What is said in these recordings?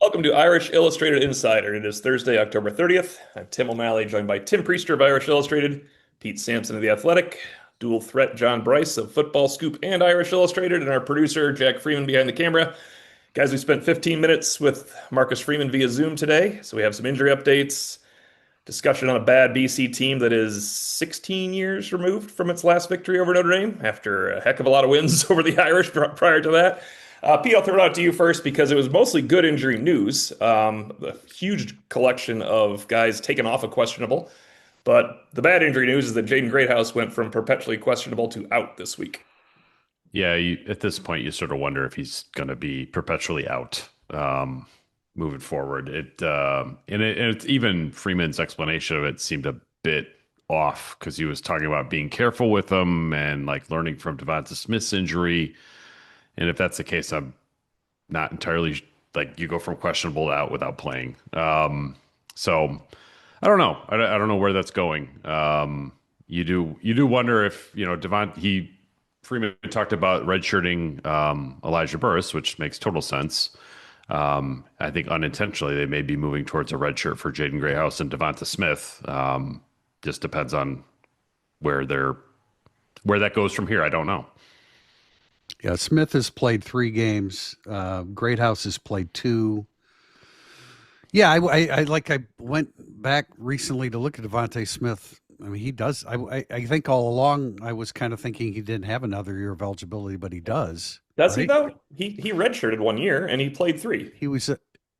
Welcome to Irish Illustrated Insider. It is Thursday, October 30th. I'm Tim O'Malley, joined by Tim Priester of Irish Illustrated, Pete Sampson of The Athletic, dual threat John Bryce of Football Scoop and Irish Illustrated, and our producer, Jack Freeman, behind the camera. Guys, we spent 15 minutes with Marcus Freeman via Zoom today, so we have some injury updates, discussion on a bad BC team that is 16 years removed from its last victory over Notre Dame after a heck of a lot of wins over the Irish prior to that. Pete, I'll throw it out to you first because it was mostly good injury news. A huge collection of guys taken off of questionable. But the bad injury news is that Jaden Greathouse went from perpetually questionable to out this week. Yeah, at this point, you sort of wonder if he's going to be perpetually out moving forward. It's even Freeman's explanation of it seemed a bit off because he was talking about being careful with them and like learning from Devonta Smith's injury. And if that's the case, I'm not entirely like you go from questionable to out without playing. So I don't know. I don't know where that's going. You do wonder if Freeman talked about redshirting Elijah Burris, which makes total sense. I think unintentionally they may be moving towards a redshirt for Jaden Greathouse and Devonta Smith. Just depends on where that goes from here. I don't know. Yeah, Smith has played 3 games. Greathouse has played 2. Yeah, I went back recently to look at Devonta Smith. I mean, he does. I think all along I was kind of thinking he didn't have another year of eligibility, but he does. Does he though? He redshirted 1 year and he played 3. He was.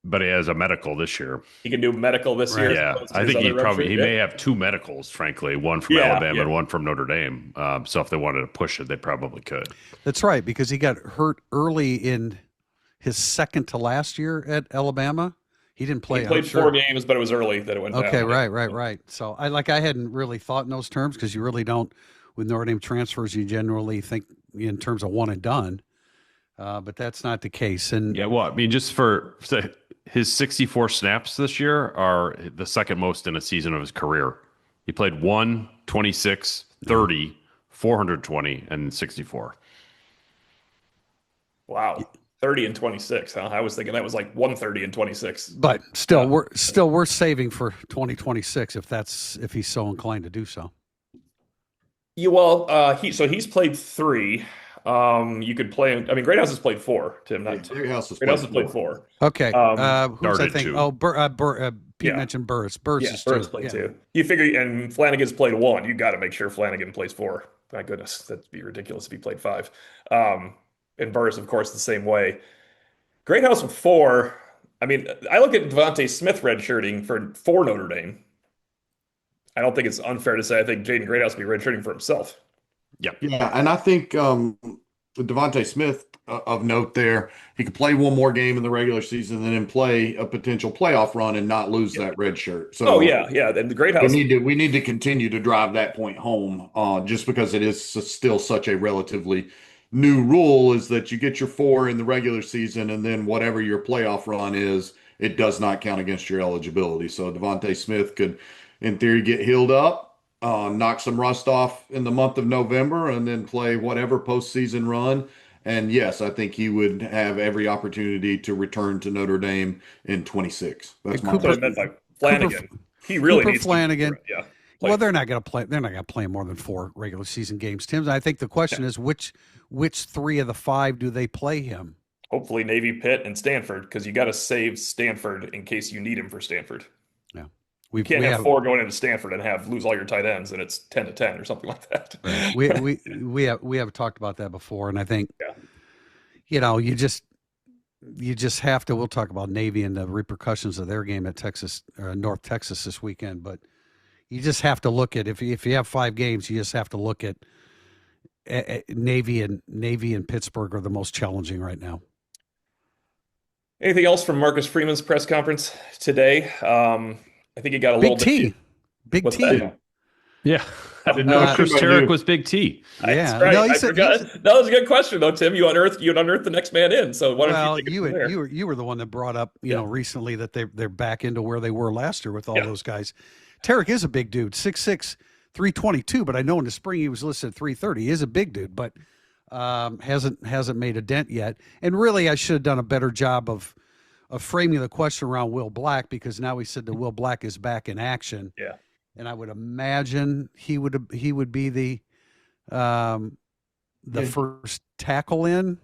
But he has a medical this year. He can do medical this year. Yeah, I think he may have 2 medicals, frankly, one from Alabama and one from Notre Dame. So if they wanted to push it, they probably could. That's right, because he got hurt early in his second to last year at Alabama. He didn't play. He played 4 games, but it was early that it went down. Okay, right. So I hadn't really thought in those terms because you really don't with Notre Dame transfers. You generally think in terms of one and done, but that's not the case. And yeah, well, I mean, just for his 64 snaps this year are the second most in a season of his career. He played 1, 26, 30, 420, and 64. Wow. 30 and 26, huh? I was thinking that was like 130 and 26. But still, we're saving for 2026 if he's so inclined to do so. Yeah, well, he's played 3. You could play. I mean, Greathouse has played 4. Tim, not Greathouse has played 4. Okay. Who's I think? 2. Oh, Pete mentioned Burris. Burris played 2. You figure, and Flanagan's played 1. You got to make sure Flanagan plays 4. My goodness, that'd be ridiculous if he played 5. And Burris, of course, the same way. Greathouse with 4. I mean, I look at Devonta Smith redshirting for Notre Dame. I don't think it's unfair to say I think Jaden Greathouse will be redshirting for himself. Yep. Yeah, and I think Devonta Smith of note there, he could play 1 more game in the regular season and then play a potential playoff run and not lose that red shirt. So yeah. And the Greathouse we need to continue to drive that point home, just because it is still such a relatively new rule is that you get your 4 in the regular season and then whatever your playoff run is, it does not count against your eligibility. So Devonta Smith could, in theory, get healed up, knock some rust off in the month of November, and then play whatever postseason run. And yes, I think he would have every opportunity to return to Notre Dame in 26. That's my meant by Flanagan. He really needs Flanagan. Yeah. Well, they're not going to play. They're not going to play more than 4 regular season games, Tim. I think the question is which 3 of the 5 do they play him? Hopefully Navy, Pitt, and Stanford, because you got to save Stanford in case you need him for Stanford. Yeah, you can't have 4 going into Stanford and lose all your tight ends, and it's 10-10 or something like that. Right. we have talked about that before, and I think you just have to. We'll talk about Navy and the repercussions of their game at North Texas this weekend, but. You just have to look at if you have 5 games, you just have to look at Navy and Pittsburgh are the most challenging right now. Anything else from Marcus Freeman's press conference today? I think he got a little bit. Big T. Yeah. I didn't know Chris Terek was Big T. Yeah, right. I forgot. That was a good question, though, Tim. You unearthed the next man in. So why don't you were the one that brought up recently that they're back into where they were last year with all those guys. Terek is a big dude, 6'6", 322, but I know in the spring he was listed at 330. He is a big dude, but hasn't made a dent yet. And really, I should have done a better job of framing the question around Will Black, because now we said that Will Black is back in action. Yeah. And I would imagine he would be the first tackle in.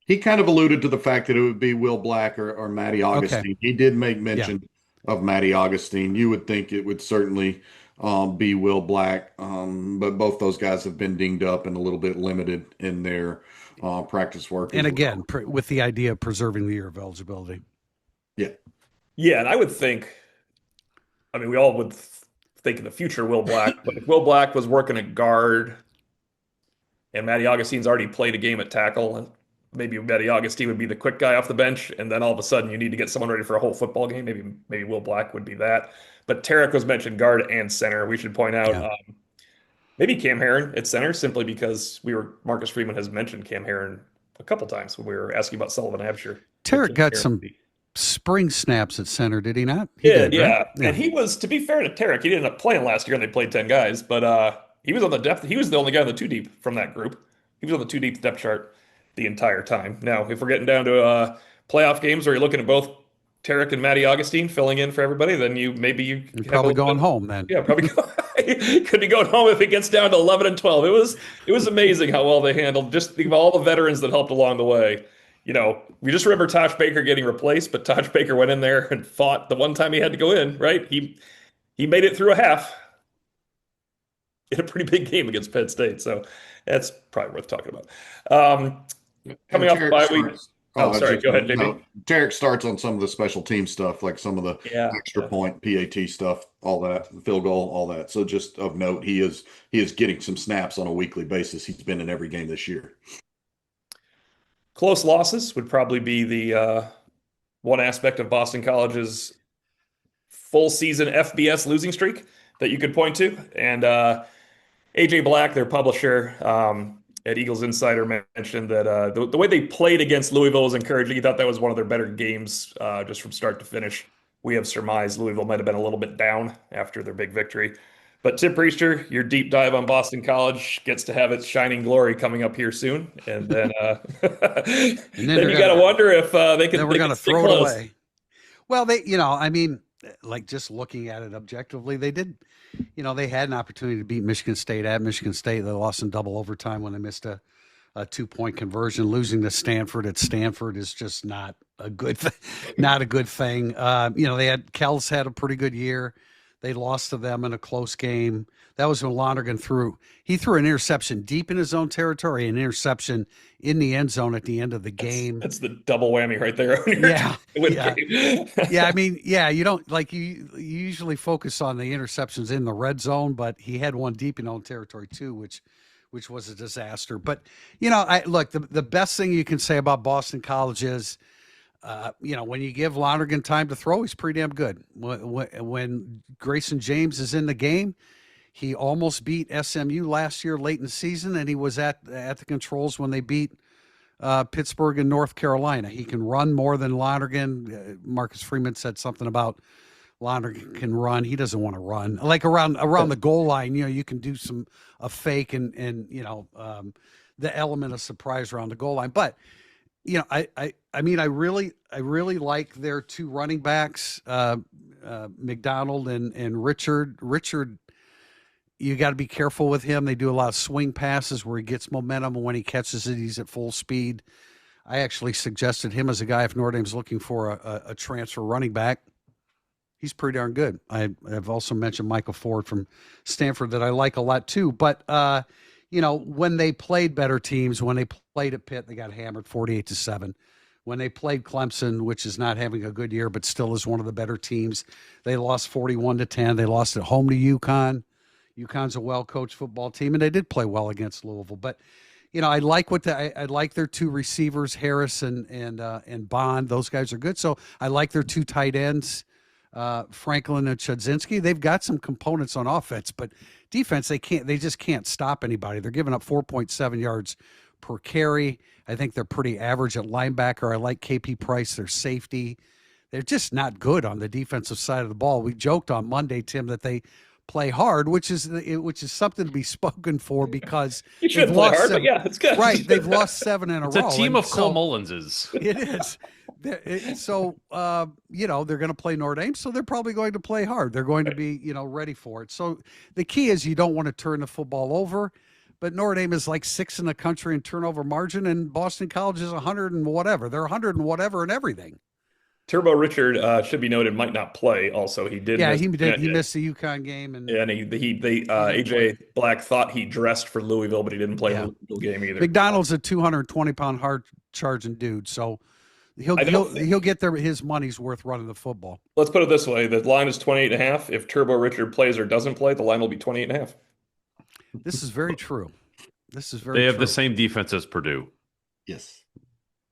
He kind of alluded to the fact that it would be Will Black or Matty Augustine. Okay. He did make mention of Matty Augustine. You would think it would certainly be Will Black, but both those guys have been dinged up and a little bit limited in their practice work. And again, with the idea of preserving the year of eligibility. Yeah. Yeah, and I would think, I mean, we all would think in the future Will Black, but if Will Black was working at guard and Matty Augustine's already played a game at tackle, and maybe Matty Augustine would be the quick guy off the bench, and then all of a sudden you need to get someone ready for a whole football game. Maybe Will Black would be that. But Tarek was mentioned guard and center. We should point out maybe Cam Herron at center, simply because Marcus Freeman has mentioned Cam Herron a couple times when we were asking about Sullivan Absher. Tarek got some spring snaps at center, did he not? He did, yeah. Right? And he was, to be fair to Tarek, he didn't end up playing last year and they played 10 guys, but he was on the depth. He was the only guy on the 2 deep from that group. He was on the 2 deep depth chart the entire time. Now, if we're getting down to playoff games where you're looking at both Tarek and Matty Augustine filling in for everybody, then you're probably going home then. Yeah, probably could be going home if it gets down to 11 and 12. It was amazing how well they handled. Just think of all the veterans that helped along the way. We just remember Tosh Baker getting replaced, but Tosh Baker went in there and fought the one time he had to go in, right? He made it through a half in a pretty big game against Penn State. So that's probably worth talking about. Coming off the bye week. Oh, sorry. Go ahead, JB. Tarek starts on some of the special team stuff, like some of the extra point, PAT stuff, all that, field goal, all that. So just of note, he is getting some snaps on a weekly basis. He's been in every game this year. Close losses would probably be the one aspect of Boston College's full season FBS losing streak that you could point to. And AJ Black, their publisher, at Eagles Insider, mentioned that the way they played against Louisville was encouraging. He thought that was one of their better games just from start to finish. We have surmised Louisville might have been a little bit down after their big victory. But Tim Priester, your deep dive on Boston College gets to have its shining glory coming up here soon. And then, then you got to wonder if they can. Then we're going to throw it away. Well, like just looking at it objectively, they did. They had an opportunity to beat Michigan State at Michigan State. They lost in double overtime when they missed a 2-point conversion. Losing to Stanford at Stanford is just not a good not a good thing. Kel's had a pretty good year. They lost to them in a close game. That was when Lonergan threw an interception deep in his own territory, an interception in the end zone at the end of the game. That's the double whammy right there. You don't you usually focus on the interceptions in the red zone, but he had one deep in his own territory too, which was a disaster. But the best thing you can say about Boston College is, when you give Lonergan time to throw, he's pretty damn good. When Grayson James is in the game, he almost beat SMU last year late in the season, and he was at the controls when they beat Pittsburgh and North Carolina. He can run more than Lonergan. Marcus Freeman said something about Lonergan can run. He doesn't want to run. Like around the goal line, you can do a fake and the element of surprise around the goal line. But I really like their 2 running backs, McDonald and Richard. Richard, you got to be careful with him. They do a lot of swing passes where he gets momentum, and when he catches it, he's at full speed. I actually suggested him as a guy if Notre Dame's looking for a transfer running back. He's pretty darn good. I've also mentioned Michael Ford from Stanford that I like a lot too. But when they played better teams, when they played at Pitt, they got hammered 48-7. When they played Clemson, which is not having a good year, but still is one of the better teams, they lost 41-10. They lost at home to UConn. UConn's a well-coached football team, and they did play well against Louisville. But I like I like their 2 receivers, Harris and Bond. Those guys are good. So I like their 2 tight ends, Franklin and Chudzinski. They've got some components on offense, but defense, they just can't stop anybody. They're giving up 4.7 yards per carry. I think they're pretty average at linebacker. I like KP Price, their safety. They're just not good on the defensive side of the ball. We joked on Monday, Tim, that they play hard, which is something to be spoken for because You they've should play lost hard, but seven. yeah, it's good. Right, they've lost 7 in a It's row. a team and of Cole so Mullinses. it is. So they're going to play Notre Dame, so they're probably going to play hard. They're going to be ready for it. So the key is you don't want to turn the football over. But Notre Dame is like 6th in the country in turnover margin, and Boston College is 100 and whatever. They're 100 and whatever and everything. Turbo Richard should be noted might not play. Also, he did. Yeah, miss, he did. He missed the UConn game, and AJ Black thought he dressed for Louisville, but he didn't play in the Louisville game either. McDonald's a 220-pound hard charging dude, so he'll get his money's worth running the football. Let's put it this way: the line is 28.5. If Turbo Richard plays or doesn't play, the line will be 28.5. This is very true. They have the same defense as Purdue. Yes.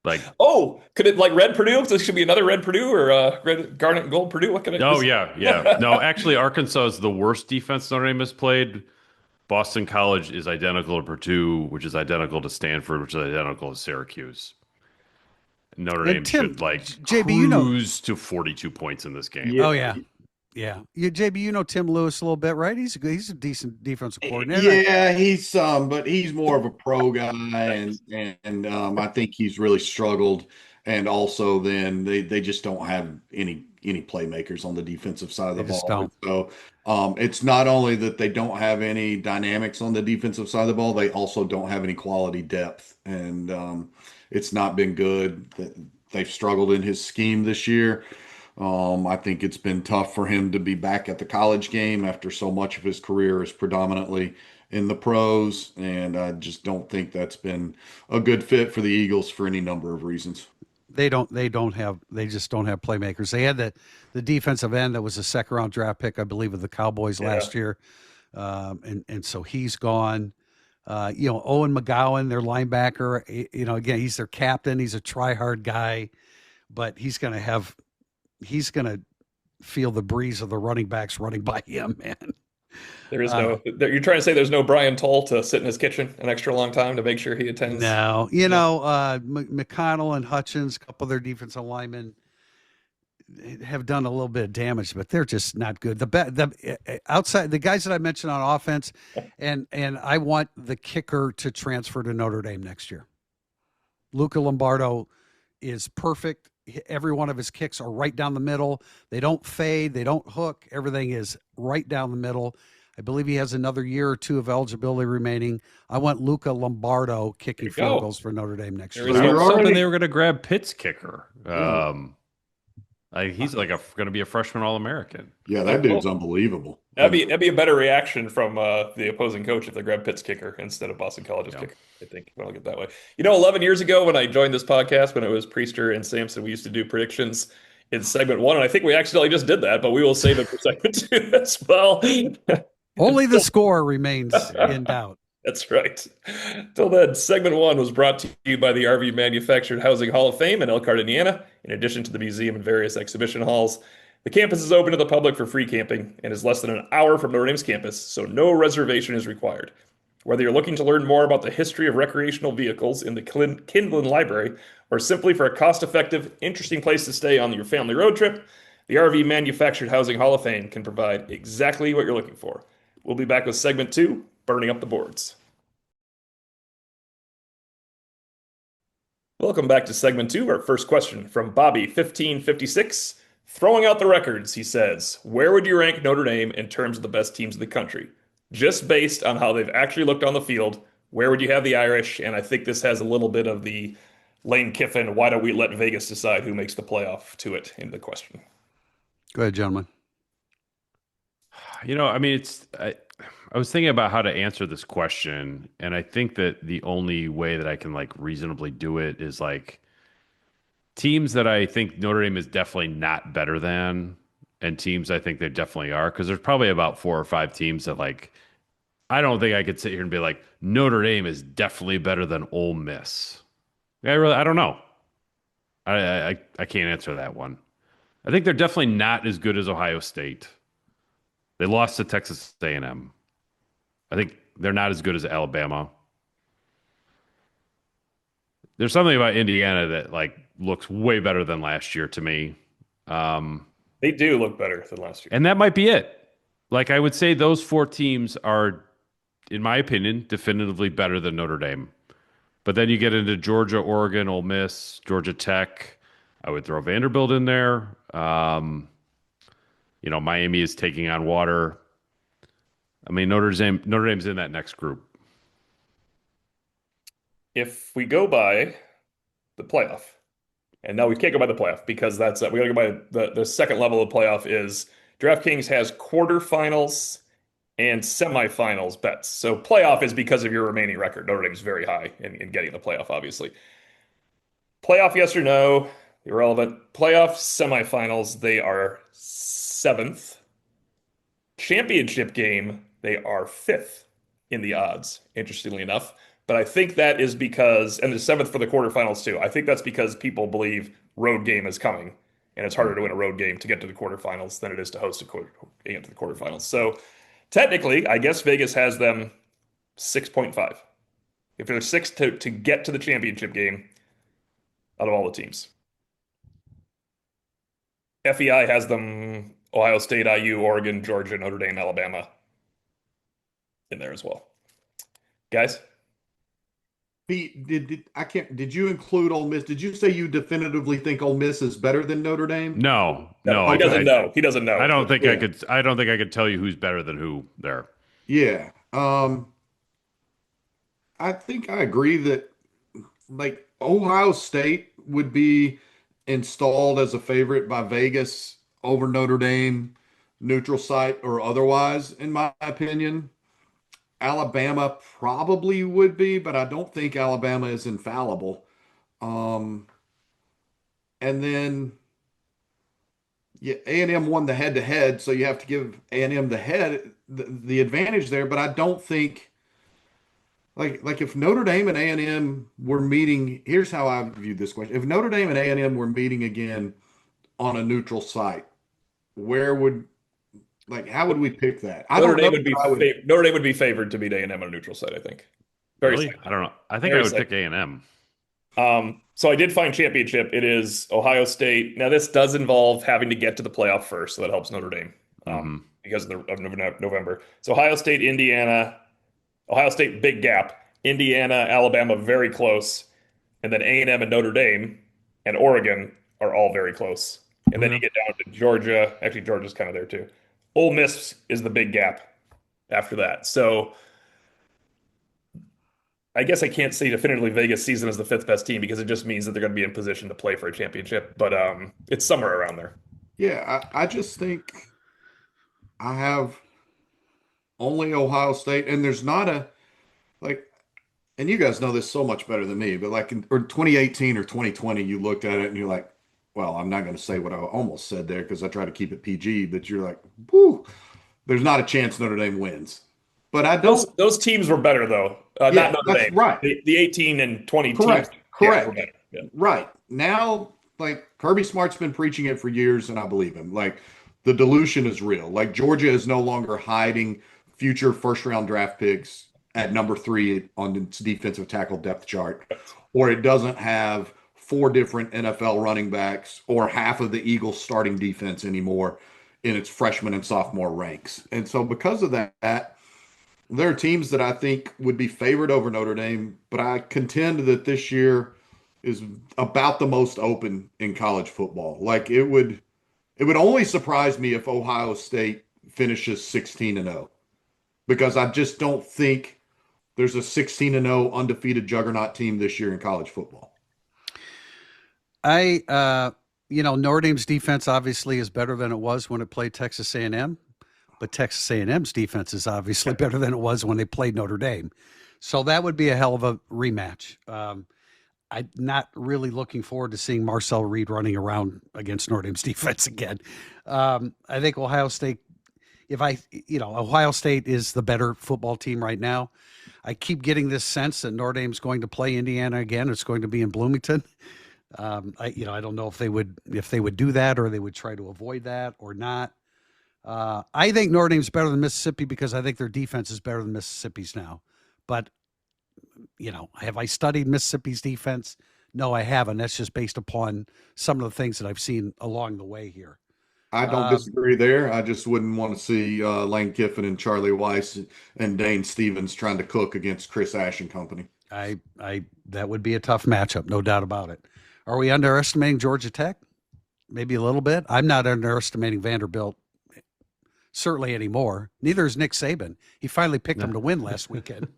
Could it like Red Purdue? This should be another Red Purdue or Red Garnet and Gold Purdue. What can I? Oh yeah. No, actually, Arkansas is the worst defense Notre Dame has played. Boston College is identical to Purdue, which is identical to Stanford, which is identical to Syracuse. Notre Dame should JB, cruise to 42 points in this game. Yeah. Oh yeah. Yeah, JB, Tim Lewis a little bit, right? He's a decent defensive coordinator. Yeah, but he's more of a pro guy, and I think he's really struggled. And also, then they just don't have any playmakers on the defensive side of the ball. So it's not only that they don't have any dynamics on the defensive side of the ball, they also don't have any quality depth, and it's not been good. They've struggled in his scheme this year. I think it's been tough for him to be back at the college game after so much of his career is predominantly in the pros, and I just don't think that's been a good fit for the Eagles for any number of reasons. They just don't have playmakers. They had the defensive end that was a second-round draft pick, I believe, of the Cowboys last year, and so he's gone. Owen McGowan, their linebacker, again, he's their captain. He's a try-hard guy, but he's going to feel the breeze of the running backs running by him, man. There is you're trying to say there's no Brian Toll to sit in his kitchen an extra long time to make sure he attends? No. McConnell and Hutchins, a couple of their defensive linemen have done a little bit of damage, but they're just not good. The outside, the guys that I mentioned on offense, and I want the kicker to transfer to Notre Dame next year. Luca Lombardo is perfect. Every one of his kicks are right down the middle. They don't fade. They don't hook. Everything is right down the middle. I believe he has another year or two of eligibility remaining. I want Luca Lombardo kicking field goals for Notre Dame next year. I was hoping they were going to grab Pitt's kicker. He's going to be a freshman All-American. Yeah, that dude's unbelievable. That'd be a better reaction from the opposing coach if they grab Pitt's kicker instead of Boston College's kicker. I think when I'll get that way. 11 years ago when I joined this podcast, when it was Priester and Sampson, we used to do predictions in segment 1, and I think we accidentally just did that, but we will save it for segment 2 as well. Only the score remains in doubt. That's right. Till then, segment 1 was brought to you by the RV Manufactured Housing Hall of Fame in Elkhart, Indiana, in addition to the museum and various exhibition halls. The campus is open to the public for free camping and is less than an hour from Notre Dame's campus, so no reservation is required. Whether you're looking to learn more about the history of recreational vehicles in the Kindlin Library or simply for a cost-effective, interesting place to stay on your family road trip, the RV Manufactured Housing Hall of Fame can provide exactly what you're looking for. We'll be back with segment 2, Burning Up the Boards. Welcome back to segment 2. Our first question from Bobby1556. Throwing out the records, he says, where would you rank Notre Dame in terms of the best teams in the country? Just based on how they've actually looked on the field, where would you have the Irish? And I think this has a little bit of the Lane Kiffin, why don't we let Vegas decide who makes the playoff to it in the question. Go ahead, gentlemen. I was thinking about how to answer this question, and I think that the only way that I can reasonably do it is teams that I think Notre Dame is definitely not better than, and teams I think they definitely are, because there's probably about 4 or 5 teams that I don't think I could sit here and be like, Notre Dame is definitely better than Ole Miss. I don't know. I can't answer that one. I think they're definitely not as good as Ohio State. They lost to Texas A&M. I think they're not as good as Alabama. There's something about Indiana that looks way better than last year to me. They do look better than last year. And that might be it. Like I would say those four teams are, in my opinion, definitively better than Notre Dame. But then you get into Georgia, Oregon, Ole Miss, Georgia Tech. I would throw Vanderbilt in there. Miami is taking on water. I mean, Notre Dame's in that next group. If we go by the playoff, and no, we can't go by the playoff because that's we got to go by the second level of playoff is DraftKings has quarterfinals and semifinals bets. So playoff is because of your remaining record. Notre Dame's very high in getting the playoff, obviously. Playoff, yes or no? Irrelevant. Playoff semifinals, they are seventh. Championship game, they are fifth in the odds, interestingly enough. But I think that is because, and the seventh for the quarterfinals too. I think that's because people believe road game is coming, and it's harder to win a road game to get to the quarterfinals than it is to host a game to the quarterfinals. So technically, I guess Vegas has them 6.5. If they're six to get to the championship game out of all the teams. FEI has them Ohio State, IU, Oregon, Georgia, Notre Dame, Alabama in there as well. Guys? Pete, did you include Ole Miss? Did you say you definitively think Ole Miss is better than Notre Dame? No. He doesn't know. He doesn't know. I don't think I could tell you who's better than who there. Yeah. I think I agree that like Ohio State would be installed as a favorite by Vegas over Notre Dame, neutral site or otherwise, in my opinion. Alabama probably would be, but I don't think Alabama is infallible. And then yeah, A&M won the head-to-head, so you have to give A&M the advantage there, but I don't think like if Notre Dame and A&M were meeting, here's how I view this question. If Notre Dame and A&M were meeting again on a neutral site, how would we pick that? Notre Dame would be favored to beat A&M on a neutral site, I think. Really? I don't know. I think I would pick A&M. So I did find championship. It is Ohio State. Now this does involve having to get to the playoff first, so that helps Notre Dame because of November. So Ohio State, Indiana, Ohio State big gap, Indiana, Alabama very close, and then A&M and Notre Dame and Oregon are all very close. And then you get down to Georgia. Actually, Georgia's kind of there too. Ole Miss is the big gap after that. So I guess I can't say definitively Vegas sees them as the fifth best team because it just means that they're going to be in position to play for a championship. But it's somewhere around there. Yeah, I just think I have only Ohio State, and there's not and you guys know this so much better than me, but like in 2018 or 2020, you looked at it and you're like, well, I'm not going to say what I almost said there because I try to keep it PG, but you're like, whoo, there's not a chance Notre Dame wins. But I don't. Those teams were better though. Not Notre Dame. Right. The 18 and 20 Correct. teams. Correct. Were better. Yeah. Right. Now, like Kirby Smart's been preaching it for years, and I believe him. Like the dilution is real. Like Georgia is no longer hiding future first-round draft picks at number 3 on its defensive tackle depth chart, or it doesn't have 4 different NFL running backs or half of the Eagles starting defense anymore in its freshman and sophomore ranks. And so because of that, there are teams that I think would be favored over Notre Dame, but I contend that this year is about the most open in college football. Like it would only surprise me if Ohio State finishes 16-0, because I just don't think there's a 16-0 undefeated juggernaut team this year in college football. Notre Dame's defense obviously is better than it was when it played Texas A&M, but Texas A&M's defense is obviously better than it was when they played Notre Dame. So that would be a hell of a rematch. I'm not really looking forward to seeing Marcel Reed running around against Notre Dame's defense again. I think Ohio State, Ohio State is the better football team right now. I keep getting this sense that Notre Dame's going to play Indiana again. It's going to be in Bloomington. I don't know if they would do that or they would try to avoid that or not. I think Notre Dame's better than Mississippi because I think their defense is better than Mississippi's now. But, have I studied Mississippi's defense? No, I haven't. That's just based upon some of the things that I've seen along the way here. I don't disagree there. I just wouldn't want to see Lane Kiffin and Charlie Weiss and Dane Stevens trying to cook against Chris Ash and company. That would be a tough matchup, no doubt about it. Are we underestimating Georgia Tech? Maybe a little bit. I'm not underestimating Vanderbilt certainly anymore. Neither is Nick Saban. He finally picked them to win last weekend.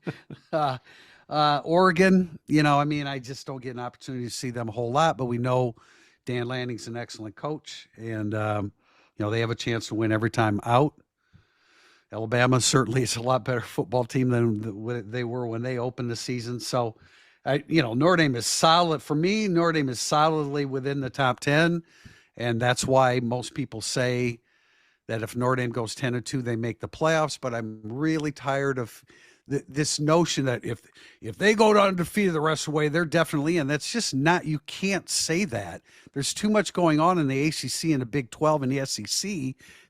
Oregon, I just don't get an opportunity to see them a whole lot, but we know Dan Lanning's an excellent coach, and they have a chance to win every time out. Alabama certainly is a lot better football team than they were when they opened the season. So, Notre Dame is solid. For me, Notre Dame is solidly within the top 10, and that's why most people say that if Notre Dame goes 10-2, they make the playoffs. But I'm really tired of this notion that if they go undefeated the rest of the way, they're definitely in. That's just not. You can't say that. There's too much going on in the ACC and the Big 12 and the SEC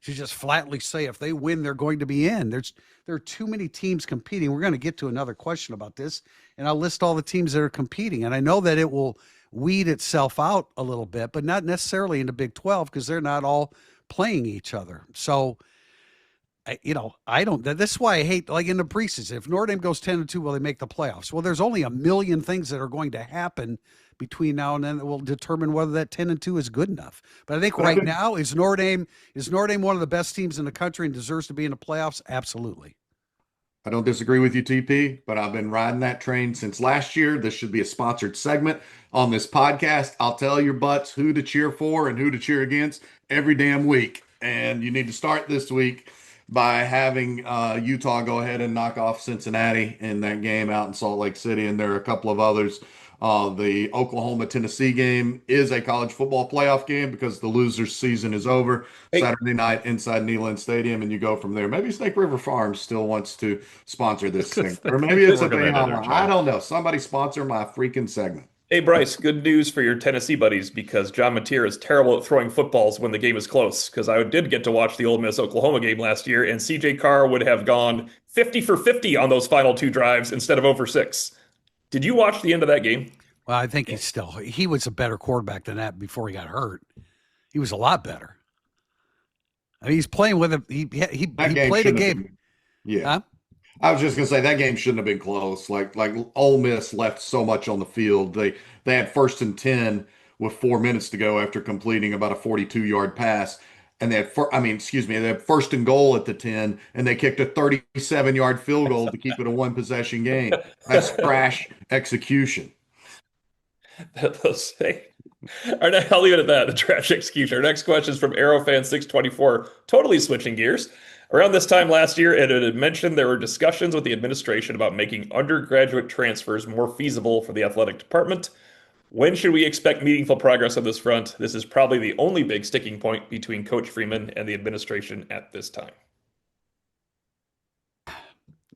to just flatly say if they win, they're going to be in. There are too many teams competing. We're going to get to another question about this, and I'll list all the teams that are competing. And I know that it will weed itself out a little bit, but not necessarily in the Big 12 because they're not all playing each other. So, I don't. This is why I hate, like in the preseason, if Notre Dame goes 10-2, will they make the playoffs? Well, there's only a million things that are going to happen between now and then that will determine whether that 10-2 is good enough. But I think right now, is Notre Dame one of the best teams in the country and deserves to be in the playoffs? Absolutely. I don't disagree with you, TP, but I've been riding that train since last year. This should be a sponsored segment on this podcast. I'll tell your butts who to cheer for and who to cheer against every damn week. And you need to start this week by having Utah go ahead and knock off Cincinnati in that game out in Salt Lake City. And there are a couple of others. The Oklahoma-Tennessee game is a college football playoff game because the loser's season is over. Hey. Saturday night inside Neyland Stadium, and you go from there. Maybe Snake River Farms still wants to sponsor this thing. Or maybe it's a Bayama. I don't know. Somebody sponsor my freaking segment. Hey, Bryce, good news for your Tennessee buddies because John Mateer is terrible at throwing footballs when the game is close. Because I did get to watch the Ole Miss-Oklahoma game last year, and C.J. Carr would have gone 50 for 50 on those final two drives instead of over 6. Did you watch the end of that game? Well, I think he was a better quarterback than that before he got hurt. He was a lot better. I mean, he's playing with him. He played a game. Yeah. Huh? I was just gonna say that game shouldn't have been close. Like Ole Miss left so much on the field. They had 1st and 10 with 4 minutes to go after completing about a 42-yard pass. And they had 1st and goal at the 10, and they kicked a 37-yard field goal to keep it a one-possession game. That's crash execution. I'll leave it at that, the trash execution. Our next question is from Aerofan624, totally switching gears. Around this time last year, it had mentioned there were discussions with the administration about making undergraduate transfers more feasible for the athletic department. When should we expect meaningful progress on this front? This is probably the only big sticking point between Coach Freeman and the administration at this time.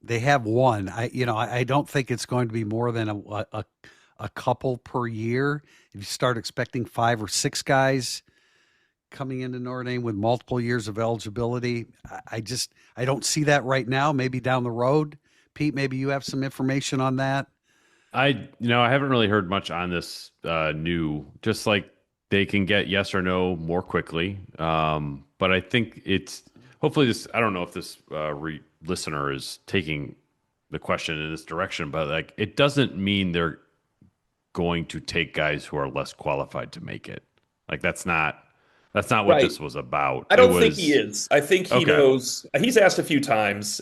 They have one. I don't think it's going to be more than a couple per year. If you start expecting 5 or 6 guys coming into Notre Dame with multiple years of eligibility, I don't see that right now. Maybe down the road. Pete, maybe you have some information on that. I haven't really heard much on this just like they can get yes or no more quickly. But I think hopefully this, I don't know if this listener is taking the question in this direction, but like, it doesn't mean they're going to take guys who are less qualified to make it. Like that's not what this was about. I don't think he is. I think he knows. He's asked a few times.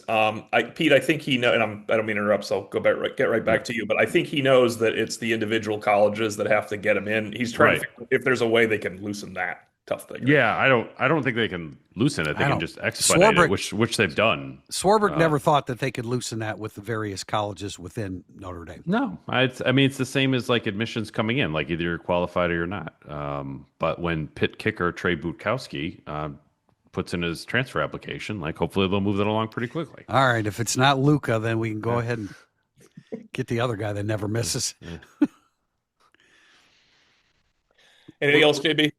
Pete, I think he knows, and I don't mean to interrupt, so I'll get right back to you. But I think he knows that it's the individual colleges that have to get him in. He's trying to figure out if there's a way they can loosen that tough thing. Yeah, I don't think they can loosen it. They can just expedite it, which they've done. Swarbrick never thought that they could loosen that with the various colleges within Notre Dame. No, it's the same as like admissions coming in. Like either you're qualified or you're not. But when Pitt kicker Trey Butkowski puts in his transfer application, like hopefully they'll move that along pretty quickly. All right, if it's not Luca, then we can go ahead and get the other guy that never misses. Anything else, JB?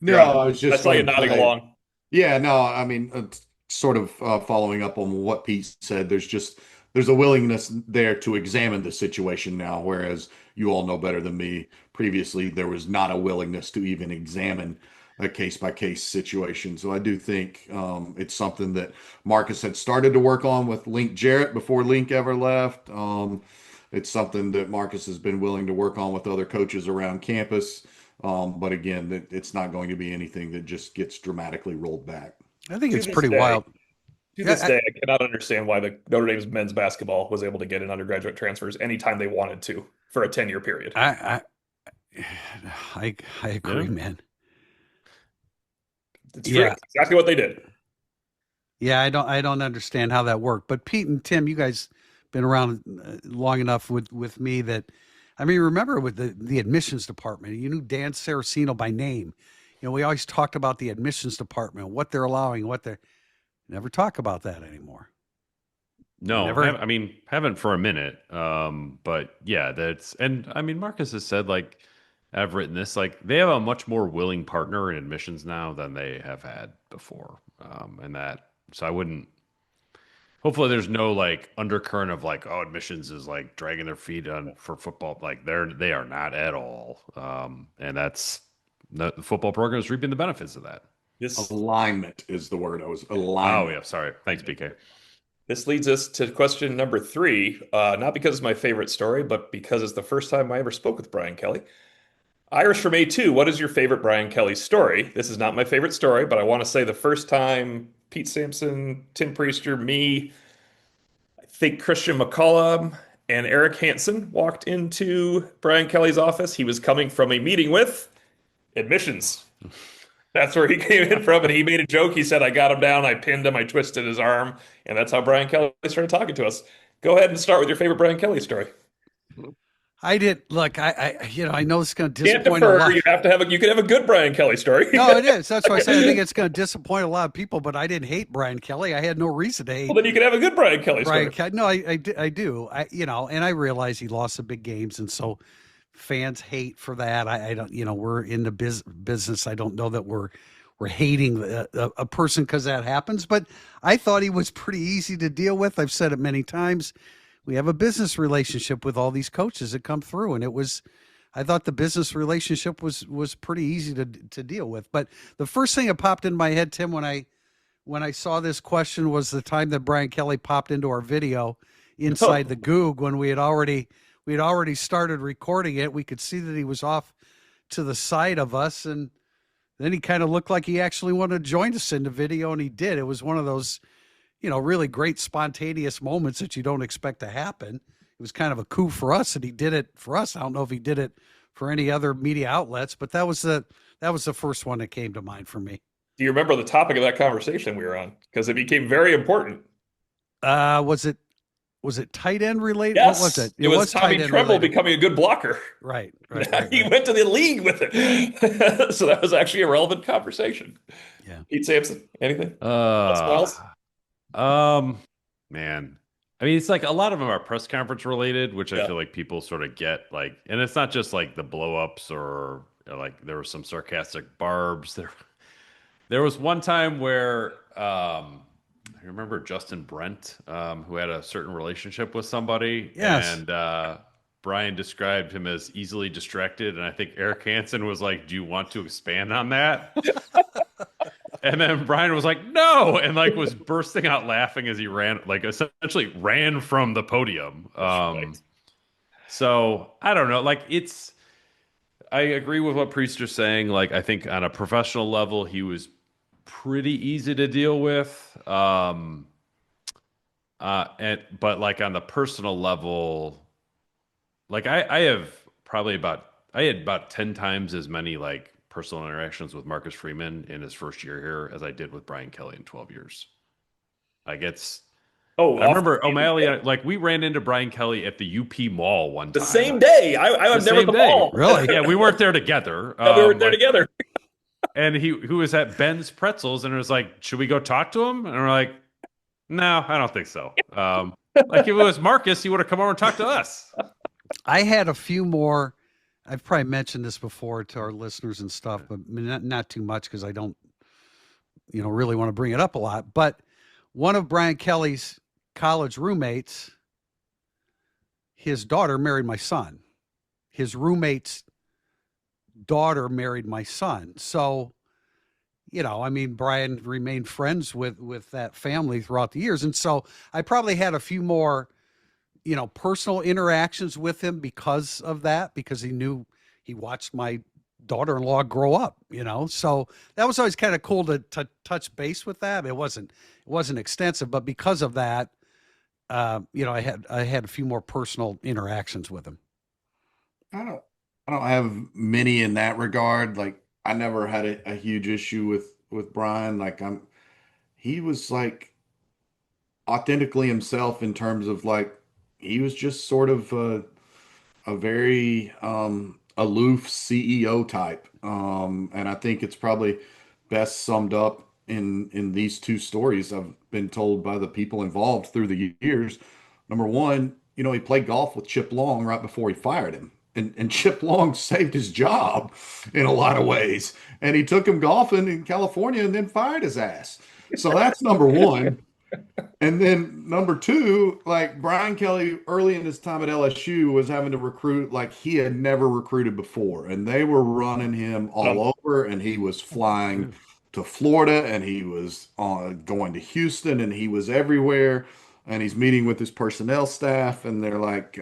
No, I was just. I saw you nodding along. Yeah, no, I mean, sort of following up on what Pete said. There's a willingness there to examine the situation now, whereas you all know better than me. Previously, there was not a willingness to even examine a case by case situation. So I do think it's something that Marcus had started to work on with Link Jarrett before Link ever left. It's something that Marcus has been willing to work on with other coaches around campus. But again, it's not going to be anything that just gets dramatically rolled back. I think To it's this pretty day, wild. To Yeah, this day, I cannot understand why the Notre Dame's men's basketball was able to get in undergraduate transfers anytime they wanted to for a 10-year period. I agree, Yeah. man. It's Yeah. true. It's exactly what they did. Yeah, I don't understand how that worked. But Pete and Tim, you guys been around long enough with me that, I mean, remember with the admissions department, you knew Dan Saraceno by name. You know, we always talked about the admissions department, what they're allowing, what they're never talk about that anymore. No, Never. I mean, haven't for a minute. But yeah, and I mean, Marcus has said, like, I've written this, like, they have a much more willing partner in admissions now than they have had before. So I wouldn't, hopefully there's no like undercurrent of like, oh, admissions is like dragging their feet on for football. Like they are not at all. And the football program is reaping the benefits of that. This Alignment is the word. Oh Alignment. yeah. Sorry. Thanks, BK. this leads us to question number 3. Not because it's my favorite story, but because it's the first time I ever spoke with Brian Kelly. Irish from A2, what is your favorite Brian Kelly story? This is not my favorite story, but I want to say the first time Pete Sampson, Tim Priester, me, I think Christian McCollum, and Eric Hansen walked into Brian Kelly's office. He was coming from a meeting with admissions. That's where he came in from, and he made a joke. He said, I got him down, I pinned him, I twisted his arm, and that's how Brian Kelly started talking to us. Go ahead and start with your favorite Brian Kelly story. I did look. I know it's going to Can't disappoint a defer. lot. You have to have you can have a good Brian Kelly story. No, it is. That's why I said I think it's going to disappoint a lot of people. But I didn't hate Brian Kelly. I had no reason to hate. Well, then you can have a good Brian Kelly Brian story. Kelly. No, I do. And I realize he lost the big games, and so fans hate for that. I don't. We're in the business. I don't know that we're hating a person because that happens. But I thought he was pretty easy to deal with. I've said it many times. We have a business relationship with all these coaches that come through, and I thought the business relationship was pretty easy to deal with. But the first thing that popped in my head, Tim, when I saw this question was the time that Brian Kelly popped into our video inside the Goog when we had already started recording it. We could see that he was off to the side of us, and then he kind of looked like he actually wanted to join us in the video, and he did. It was one of those really great spontaneous moments that you don't expect to happen. It was kind of a coup for us, and he did it for us. I don't know if he did it for any other media outlets, but that was the first one that came to mind for me. Do you remember the topic of that conversation we were on? Because it became very important. Was it tight end related? Yes, What was it? It was Tommy tight end Tremble related. becoming a good blocker. Right. He went to the league with it. So that was actually a relevant conversation. Yeah. Pete Sampson, anything? Man, I mean, it's like a lot of them are press conference related, which I Yeah. feel like people sort of get, like, and it's not just like the blow ups or like there were some sarcastic barbs. There was one time where I remember Justin Brent, who had a certain relationship with somebody, Yes. and Brian described him as easily distracted, and I think Eric Hansen was like, "Do you want to expand on that?" And then Brian was like, "No," and like was bursting out laughing as he ran, like essentially ran from the podium. Right. So I don't know, like I agree with what Priester's saying. Like I think on a professional level, he was pretty easy to deal with. But like on the personal level, like I had about 10 times as many like personal interactions with Marcus Freeman in his first year here as I did with Brian Kelly in 12 years. Like I remember O'Malley, like we ran into Brian Kelly at the UP Mall one time. The same day. I was never at the mall. Really? Yeah, we weren't there together. No, we were there together. And who was at Ben's Pretzels, and it was like, should we go talk to him? And we're like, no, I don't think so. Like if it was Marcus, he would have come over and talked to us. I had a few more. I've probably mentioned this before to our listeners and stuff, but not too much because I don't, really want to bring it up a lot. But one of Brian Kelly's college roommates, his daughter married my son. His roommate's daughter married my son. So I mean, Brian remained friends with that family throughout the years. And so I probably had a few more, personal interactions with him because of that, because he watched my daughter-in-law grow up, so that was always kind of cool to touch base with that. It wasn't extensive, but because of that, I had a few more personal interactions with him. I don't I don't have many in that regard. Like I never had a huge issue with Brian. Like he was like authentically himself in terms of like he was just sort of a very aloof CEO type. And I think it's probably best summed up in these two stories I've been told by the people involved through the years. Number one, he played golf with Chip Long right before he fired him. And Chip Long saved his job in a lot of ways. And he took him golfing in California and then fired his ass. So that's number one. And then number two, like Brian Kelly early in his time at LSU was having to recruit like he had never recruited before. And they were running him all over, and he was flying to Florida, and he was going to Houston, and he was everywhere. And he's meeting with his personnel staff, and they're like,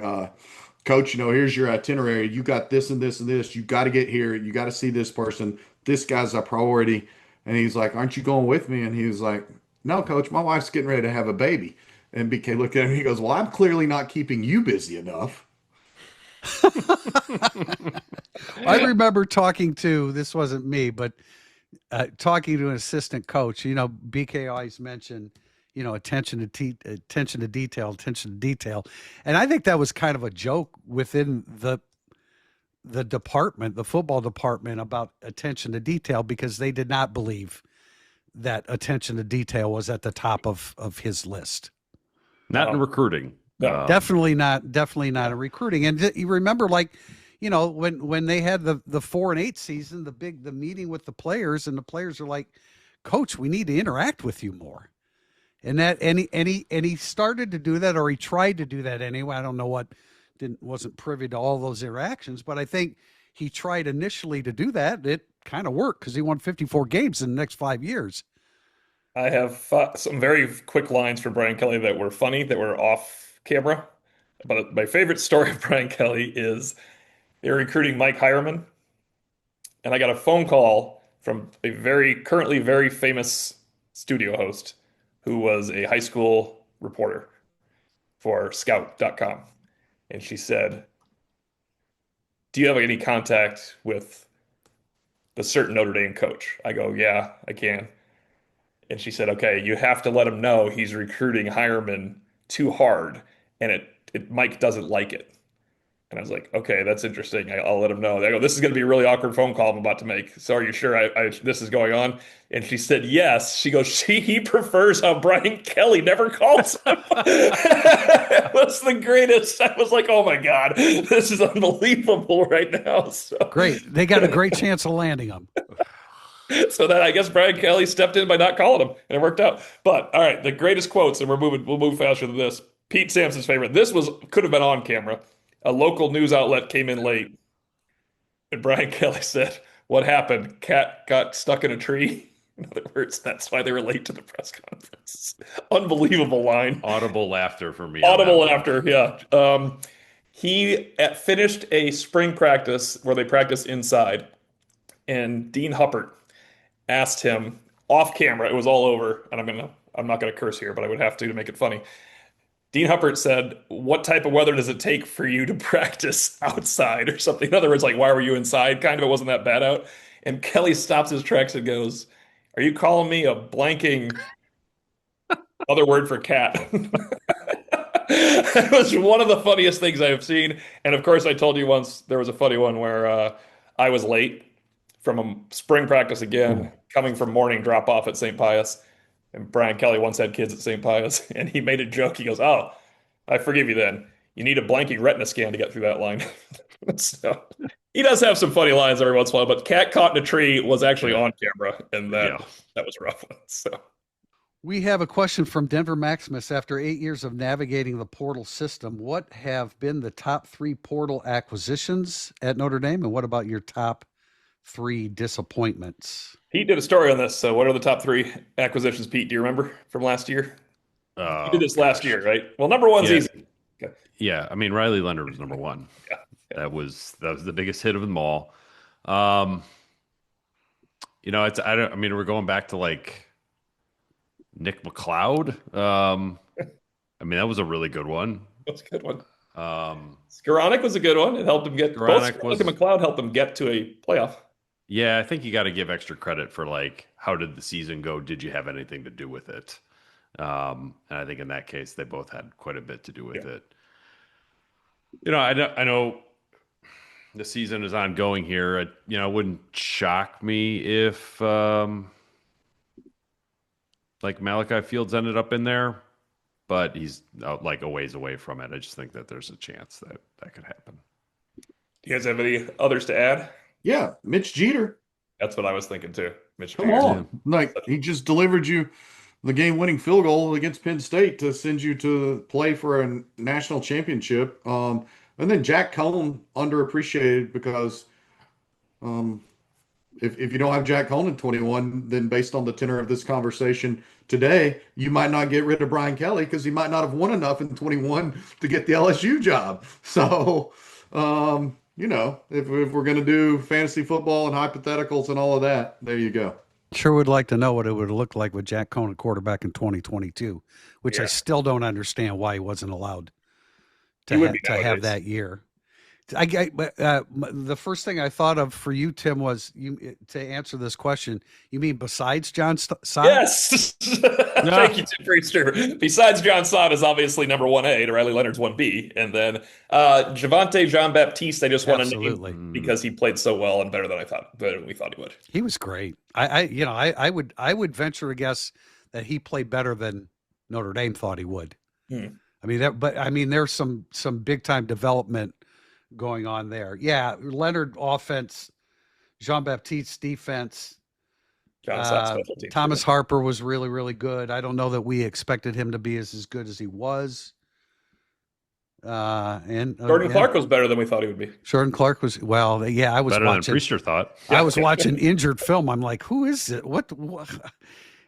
Coach, here's your itinerary. You got this and this and this. You got to get here. You got to see this person. This guy's a priority. And he's like, aren't you going with me? And he was like, no, Coach, my wife's getting ready to have a baby. And BK looked at him and he goes, well, I'm clearly not keeping you busy enough. I remember talking to, this wasn't me, but talking to an assistant coach. BK always mentioned, attention to detail. And I think that was kind of a joke within the department, the football department, about attention to detail, because they did not believe that attention to detail was at the top of his list. Not in recruiting. No. Definitely not in recruiting. And you remember, like, when they had the 4-8 season, the meeting with the players, and the players are like, Coach, we need to interact with you more. And he started to do that, or he tried to do that anyway. I don't know wasn't privy to all those interactions, but I think he tried initially to do that. It kind of worked because he won 54 games in the next 5 years. I have some very quick lines for Brian Kelly that were funny, that were off camera. But my favorite story of Brian Kelly is they were recruiting Mike Hireman, and I got a phone call from a currently very famous studio host who was a high school reporter for Scout.com. And she said, do you have any contact with the certain Notre Dame coach? I go, yeah, I can. And she said, okay, you have to let him know he's recruiting Hireman too hard, and Mike doesn't like it. And I was like, okay, that's interesting. I'll let him know. I go, this is going to be a really awkward phone call I'm about to make. So are you sure this is going on? And she said, yes. She goes, he prefers how Brian Kelly never calls him. It was the greatest. I was like, oh my God, this is unbelievable right now. So great. They got a great chance of landing him. So that I guess Brian Kelly stepped in by not calling him, and it worked out. But all right, the greatest quotes, and we'll move faster than this. Pete Sampson's favorite. This could have been on camera. A local news outlet came in late, and Brian Kelly said, what happened? Cat got stuck in a tree. In other words, that's why they were late to the press conference. Unbelievable line. Audible laughter for me. Audible laughter, yeah. He finished a spring practice where they practice inside, and Dean Huppert asked him off camera, it was all over, and I'm not gonna curse here, but I would have to make it funny. Dean Huppert said, what type of weather does it take for you to practice outside or something? In other words, like, why were you inside? Kind of, it wasn't that bad out. And Kelly stops his tracks and goes, are you calling me a blanking other word for cat? It was one of the funniest things I have seen. And of course, I told you once there was a funny one where I was late from a spring practice again, coming from morning drop off at St. Pius. And Brian Kelly once had kids at St. Pius, and he made a joke. He goes, oh, I forgive you then. You need a blanking retina scan to get through that line. So he does have some funny lines every once in a while, but cat caught in a tree was actually on camera, and that was a rough one. So we have a question from Denver Maximus. After 8 years of navigating the portal system, what have been the top 3 portal acquisitions at Notre Dame, and what about your top 3 disappointments. Pete did a story on this. So, what are the top 3 acquisitions, Pete? Do you remember from last year? You did Oh, this last gosh. year, right? Well, number one's Yeah. easy. Okay. Yeah, I mean Riley Leonard was number one. Yeah. That was the biggest hit of them all. Um, I mean we're going back to like Nick McLeod. I mean that was a really good one. That's a good one. Um, Skoranek was a good one. It helped him get both Skoranek Skoranek and McLeod helped him get to a playoff. yeah, I think you got to give extra credit for like how did the season go? Did you have anything to do with it? And I think in that case they both had quite a bit to do with it. I know the season is ongoing here. It wouldn't shock me if like Malachi Fields ended up in there, but he's like a ways away from it. I just think that there's a chance that that could happen. Do you guys have any others to add? Yeah, Mitch Jeter. That's what I was thinking too. Mitch Come Jeter. on. Like he just delivered you the game-winning field goal against Penn State to send you to play for a national championship. And then Jack Cohn underappreciated because if you don't have Jack Cohn in 21, then based on the tenor of this conversation today, you might not get rid of Brian Kelly because he might not have won enough in 21 to get the LSU job. So, if we're going to do fantasy football and hypotheticals and all of that, there you go. Sure would like to know what it would look like with Jack Cohn at quarterback in 2022, which I still don't understand why he wasn't allowed to have that year. The first thing I thought of for you, Tim, was to answer this question. You mean besides John Sott? Yes. Thank you, Tim Priester. Besides John Sott is obviously number 1A, to Riley Leonard's 1B. And then Javante Jean-Baptiste, I just want to name because he played so well and better than we thought he would. He was great. I would venture to guess that he played better than Notre Dame thought he would. I mean, there's some big time development going on there. Yeah, Leonard offense, Jean-Baptiste defense. Thomas Harper was really, really good. I don't know that we expected him to be as good as he was. And Jordan Clark was better than we thought he would be. Jordan Clark was I was better watching. Than Priester thought. I was watching injured film. I'm like, who is it? What?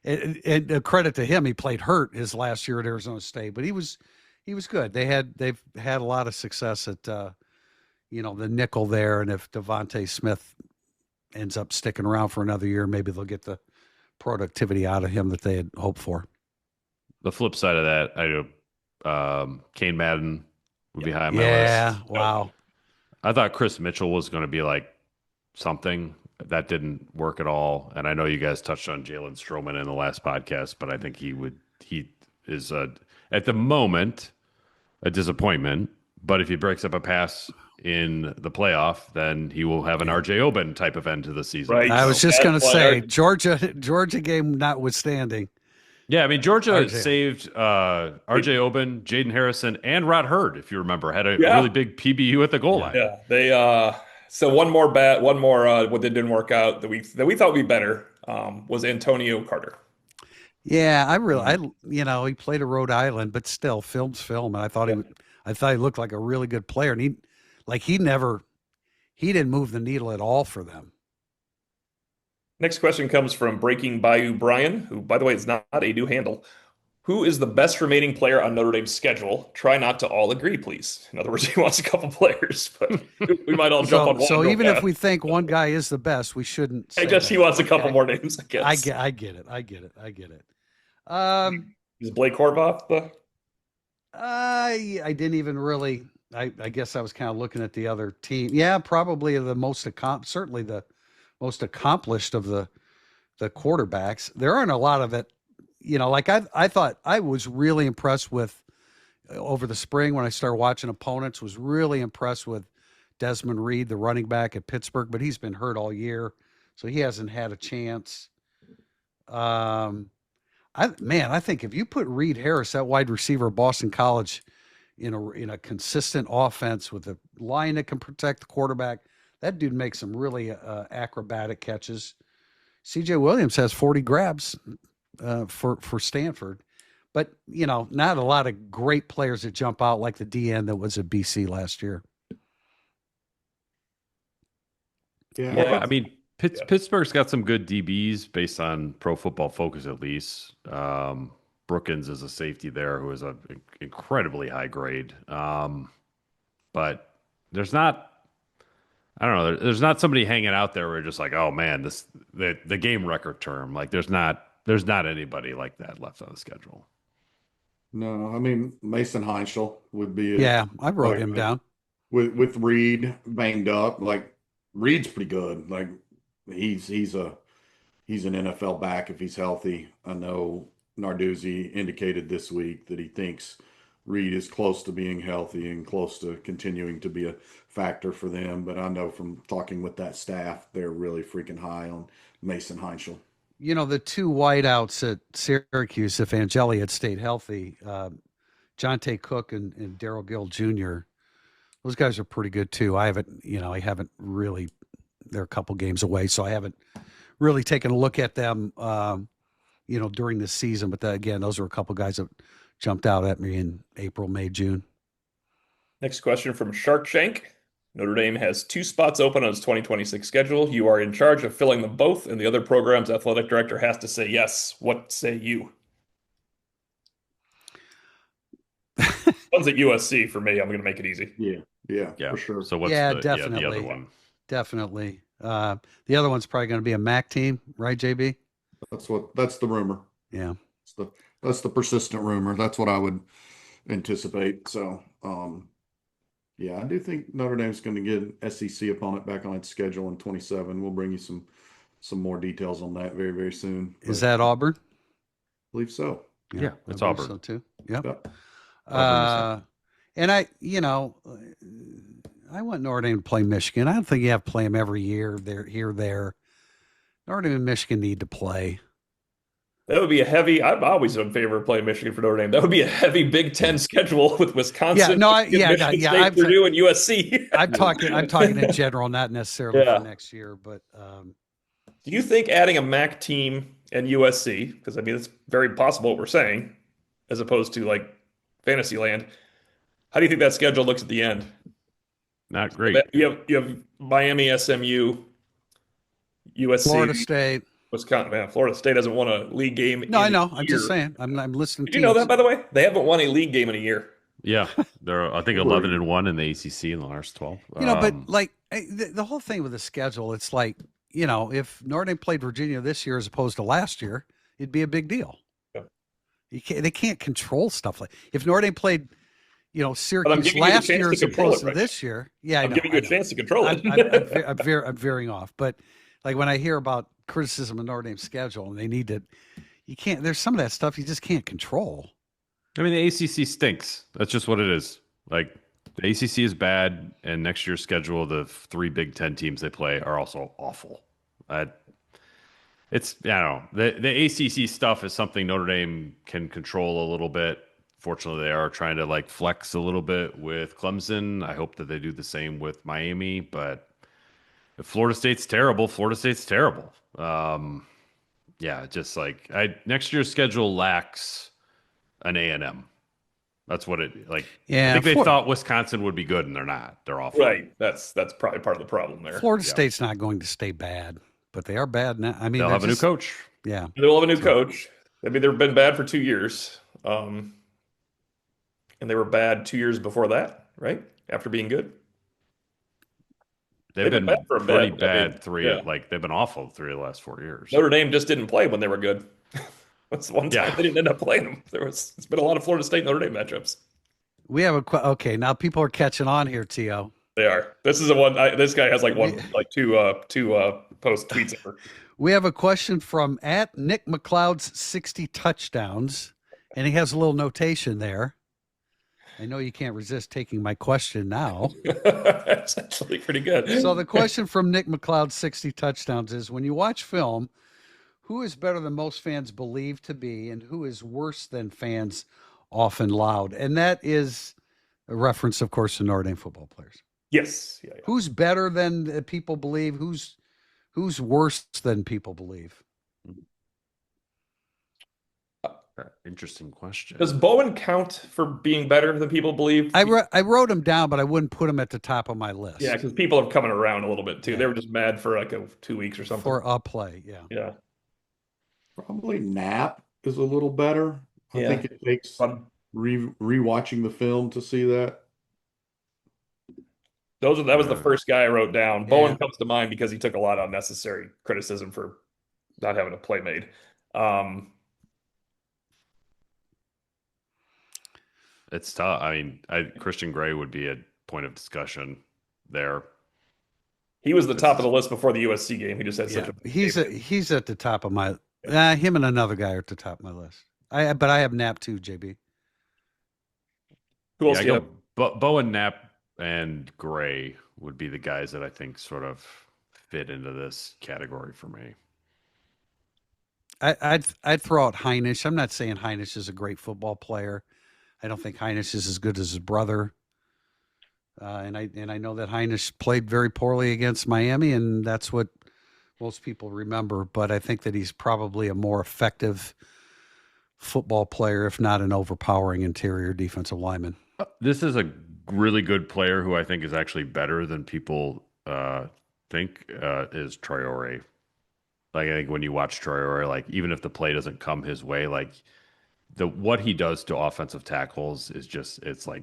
And credit to him, he played hurt his last year at Arizona State, but he was good. They've had a lot of success at the nickel there, and if Devontae Smith ends up sticking around for another year, maybe they'll get the productivity out of him that they had hoped for. The flip side of that, I know Kane Madden would be high on my list. Yeah, wow. I thought Chris Mitchell was going to be like something. That didn't work at all. And I know you guys touched on Jalen Stroman in the last podcast, but I think he is at the moment a disappointment. But if he breaks up a pass in the playoff, then he will have an RJ Oben type of end to the season. Right. I was just going to say Georgia game notwithstanding. Yeah, I mean Georgia saved RJ Oben, Jaden Harrison, and Rod Hurd. If you remember, had a really big PBU at the goal line. Yeah, they. So one more what didn't work out that we thought would be better was Antonio Carter. Yeah, he played at Rhode Island, but still, film's film, and I thought he looked like a really good player, and he didn't move the needle at all for them. Next question comes from Breaking Bayou Brian, who, by the way, is not a new handle. Who is the best remaining player on Notre Dame's schedule? Try not to all agree, please. In other words, he wants a couple players, but we might all jump on one. So even if we think one guy is the best, we shouldn't. I guess he wants a couple more names. I guess. I get it. Is Blake Horvath the? I didn't even really. I guess I was kind of looking at the other team. Yeah, probably certainly the most accomplished of the quarterbacks. There aren't a lot of it. I thought I was really impressed with over the spring when I started watching opponents, was really impressed with Desmond Reed, the running back at Pittsburgh, but he's been hurt all year, so he hasn't had a chance. I think if you put Reed Harris, that wide receiver at Boston College, in a consistent offense with a line that can protect the quarterback, that dude makes some really acrobatic catches. CJ Williams has 40 grabs for Stanford, but not a lot of great players that jump out like the DN that was at BC last year. Yeah, I mean Pittsburgh's got some good DBs based on Pro Football Focus, at least. Brookins is a safety there who is an incredibly high grade. But there's not, I don't know, there's not somebody hanging out there where you're just like, oh man, the game record term. Like there's not anybody like that left on the schedule. No, I mean Mason Heinschel would be Yeah, I wrote like, him down. with Reed banged up. Like Reed's pretty good. Like he's an NFL back if he's healthy. I know Narduzzi indicated this week that he thinks Reed is close to being healthy and close to continuing to be a factor for them. But I know from talking with that staff, they're really freaking high on Mason Heinschel. You know, the two wideouts at Syracuse, if Angeli had stayed healthy, Jonte Cook and Daryl Gill Jr., those guys are pretty good too. I haven't really, they're a couple games away, so I haven't really taken a look at them, during the season. But again, those were a couple guys that jumped out at me in April, May, June. Next question from Shark Shank. Notre Dame has 2 spots open on its 2026 schedule. You are in charge of filling them both, and the other program's athletic director has to say yes. What say you? One's at USC for me. I'm going to make it easy. Yeah, for sure. So what's definitely. the other one? Definitely. The other one's probably going to be a MAC team, right, JB? That's the rumor. Yeah. That's the persistent rumor. That's what I would anticipate. So, yeah, I do think Notre Dame's going to get an SEC opponent back on its schedule in 27. We'll bring you some more details on that very, very soon. Is that Auburn? I believe so. Yeah, it's I believe Auburn. So too. Yep. Yep. And I want Notre Dame to play Michigan. I don't think you have to play them every year. They're here, there. Notre Dame and Michigan need to play. That would be a heavy. I'm always in favor of playing Michigan for Notre Dame. That would be a heavy Big Ten schedule with Wisconsin, Michigan State, Purdue, and USC. I'm talking in general, not necessarily for next year. But do you think adding a MAC team and USC, because I mean it's very possible what we're saying, as opposed to like Fantasyland, how do you think that schedule looks at the end? Not great. You have Miami, SMU, USC, Florida State. Wisconsin. Man, Florida State hasn't won a league game. No, I know. I'm just saying. I'm listening. Did you know that, by the way? They haven't won a league game in a year. Yeah, they're I think 11-1 in the ACC in the last 12. But like the whole thing with the schedule, it's like if Notre Dame played Virginia this year as opposed to last year, it'd be a big deal. Yeah. They can't control stuff like if Notre Dame played, Syracuse last year as opposed to this year. Yeah, I'm giving you a chance to control it. I'm veering off, but like when I hear about criticism of Notre Dame's schedule, and they need to, you can't. There's some of that stuff you just can't control. I mean, the ACC stinks. That's just what it is. Like the ACC is bad, and next year's schedule, the 3 Big Ten teams they play are also awful. It's I don't know. The ACC stuff is something Notre Dame can control a little bit. Fortunately, they are trying to like flex a little bit with Clemson. I hope that they do the same with Miami, but if Florida State's terrible, Florida State's terrible. Just like next year's schedule lacks an A&M. That's what it like. Yeah, I think they thought Wisconsin would be good, and they're not. They're awful. Right. That's probably part of the problem there. Florida State's not going to stay bad, but they are bad now. I mean, they'll have a new coach. Yeah, they'll have a new coach. I mean, they've been bad for 2 years, and they were bad 2 years before that, right? After being good. They've been bad for a pretty bit. bad they've been awful 3 of the last 4 years. Notre Dame just didn't play when they were good. That's the one time they didn't end up playing them. It's been a lot of Florida State Notre Dame matchups. We have okay. Now people are catching on here, T.O. They are. This is the one. This guy has two post tweets ever. We have a question from at Nick McLeod's 60 touchdowns, and he has a little notation there. I know you can't resist taking my question now. That's actually pretty good. So the question from Nick McLeod, 60 touchdowns, is when you watch film, who is better than most fans believe to be, and who is worse than fans often laud? And that is a reference, of course, to Notre Dame football players. Yes. Yeah. Who's better than people believe? Who's worse than people believe? Interesting question. Does Bowen count for being better than people believe? I wrote him down, but I wouldn't put him at the top of my list. Yeah, because people are coming around a little bit too. Yeah. They were just mad for like 2 weeks or something. For a play, yeah. Yeah. Probably Knapp is a little better. I Yeah. think it takes Fun. rewatching the film to see that. That was the first guy I wrote down. Bowen Yeah. comes to mind because he took a lot of unnecessary criticism for not having a play made. It's tough. I mean, Christian Gray would be a point of discussion there. He was the top of the list before the USC game. He just had such a he's at the top of my him and another guy are at the top of my list. But I have Knapp too, JB. Who else? I go Bowen, Knapp, and Gray would be the guys that I think sort of fit into this category for me. I'd throw out Heinisch. I'm not saying Heinisch is a great football player. I don't think Heinisch is as good as his brother. And I know that Heinisch played very poorly against Miami, and that's what most people remember. But I think that he's probably a more effective football player, if not an overpowering interior defensive lineman. This is a really good player who I think is actually better than people think is Traore. Like, I think when you watch Traore, like, even if the play doesn't come his way, like what he does to offensive tackles is just, it's like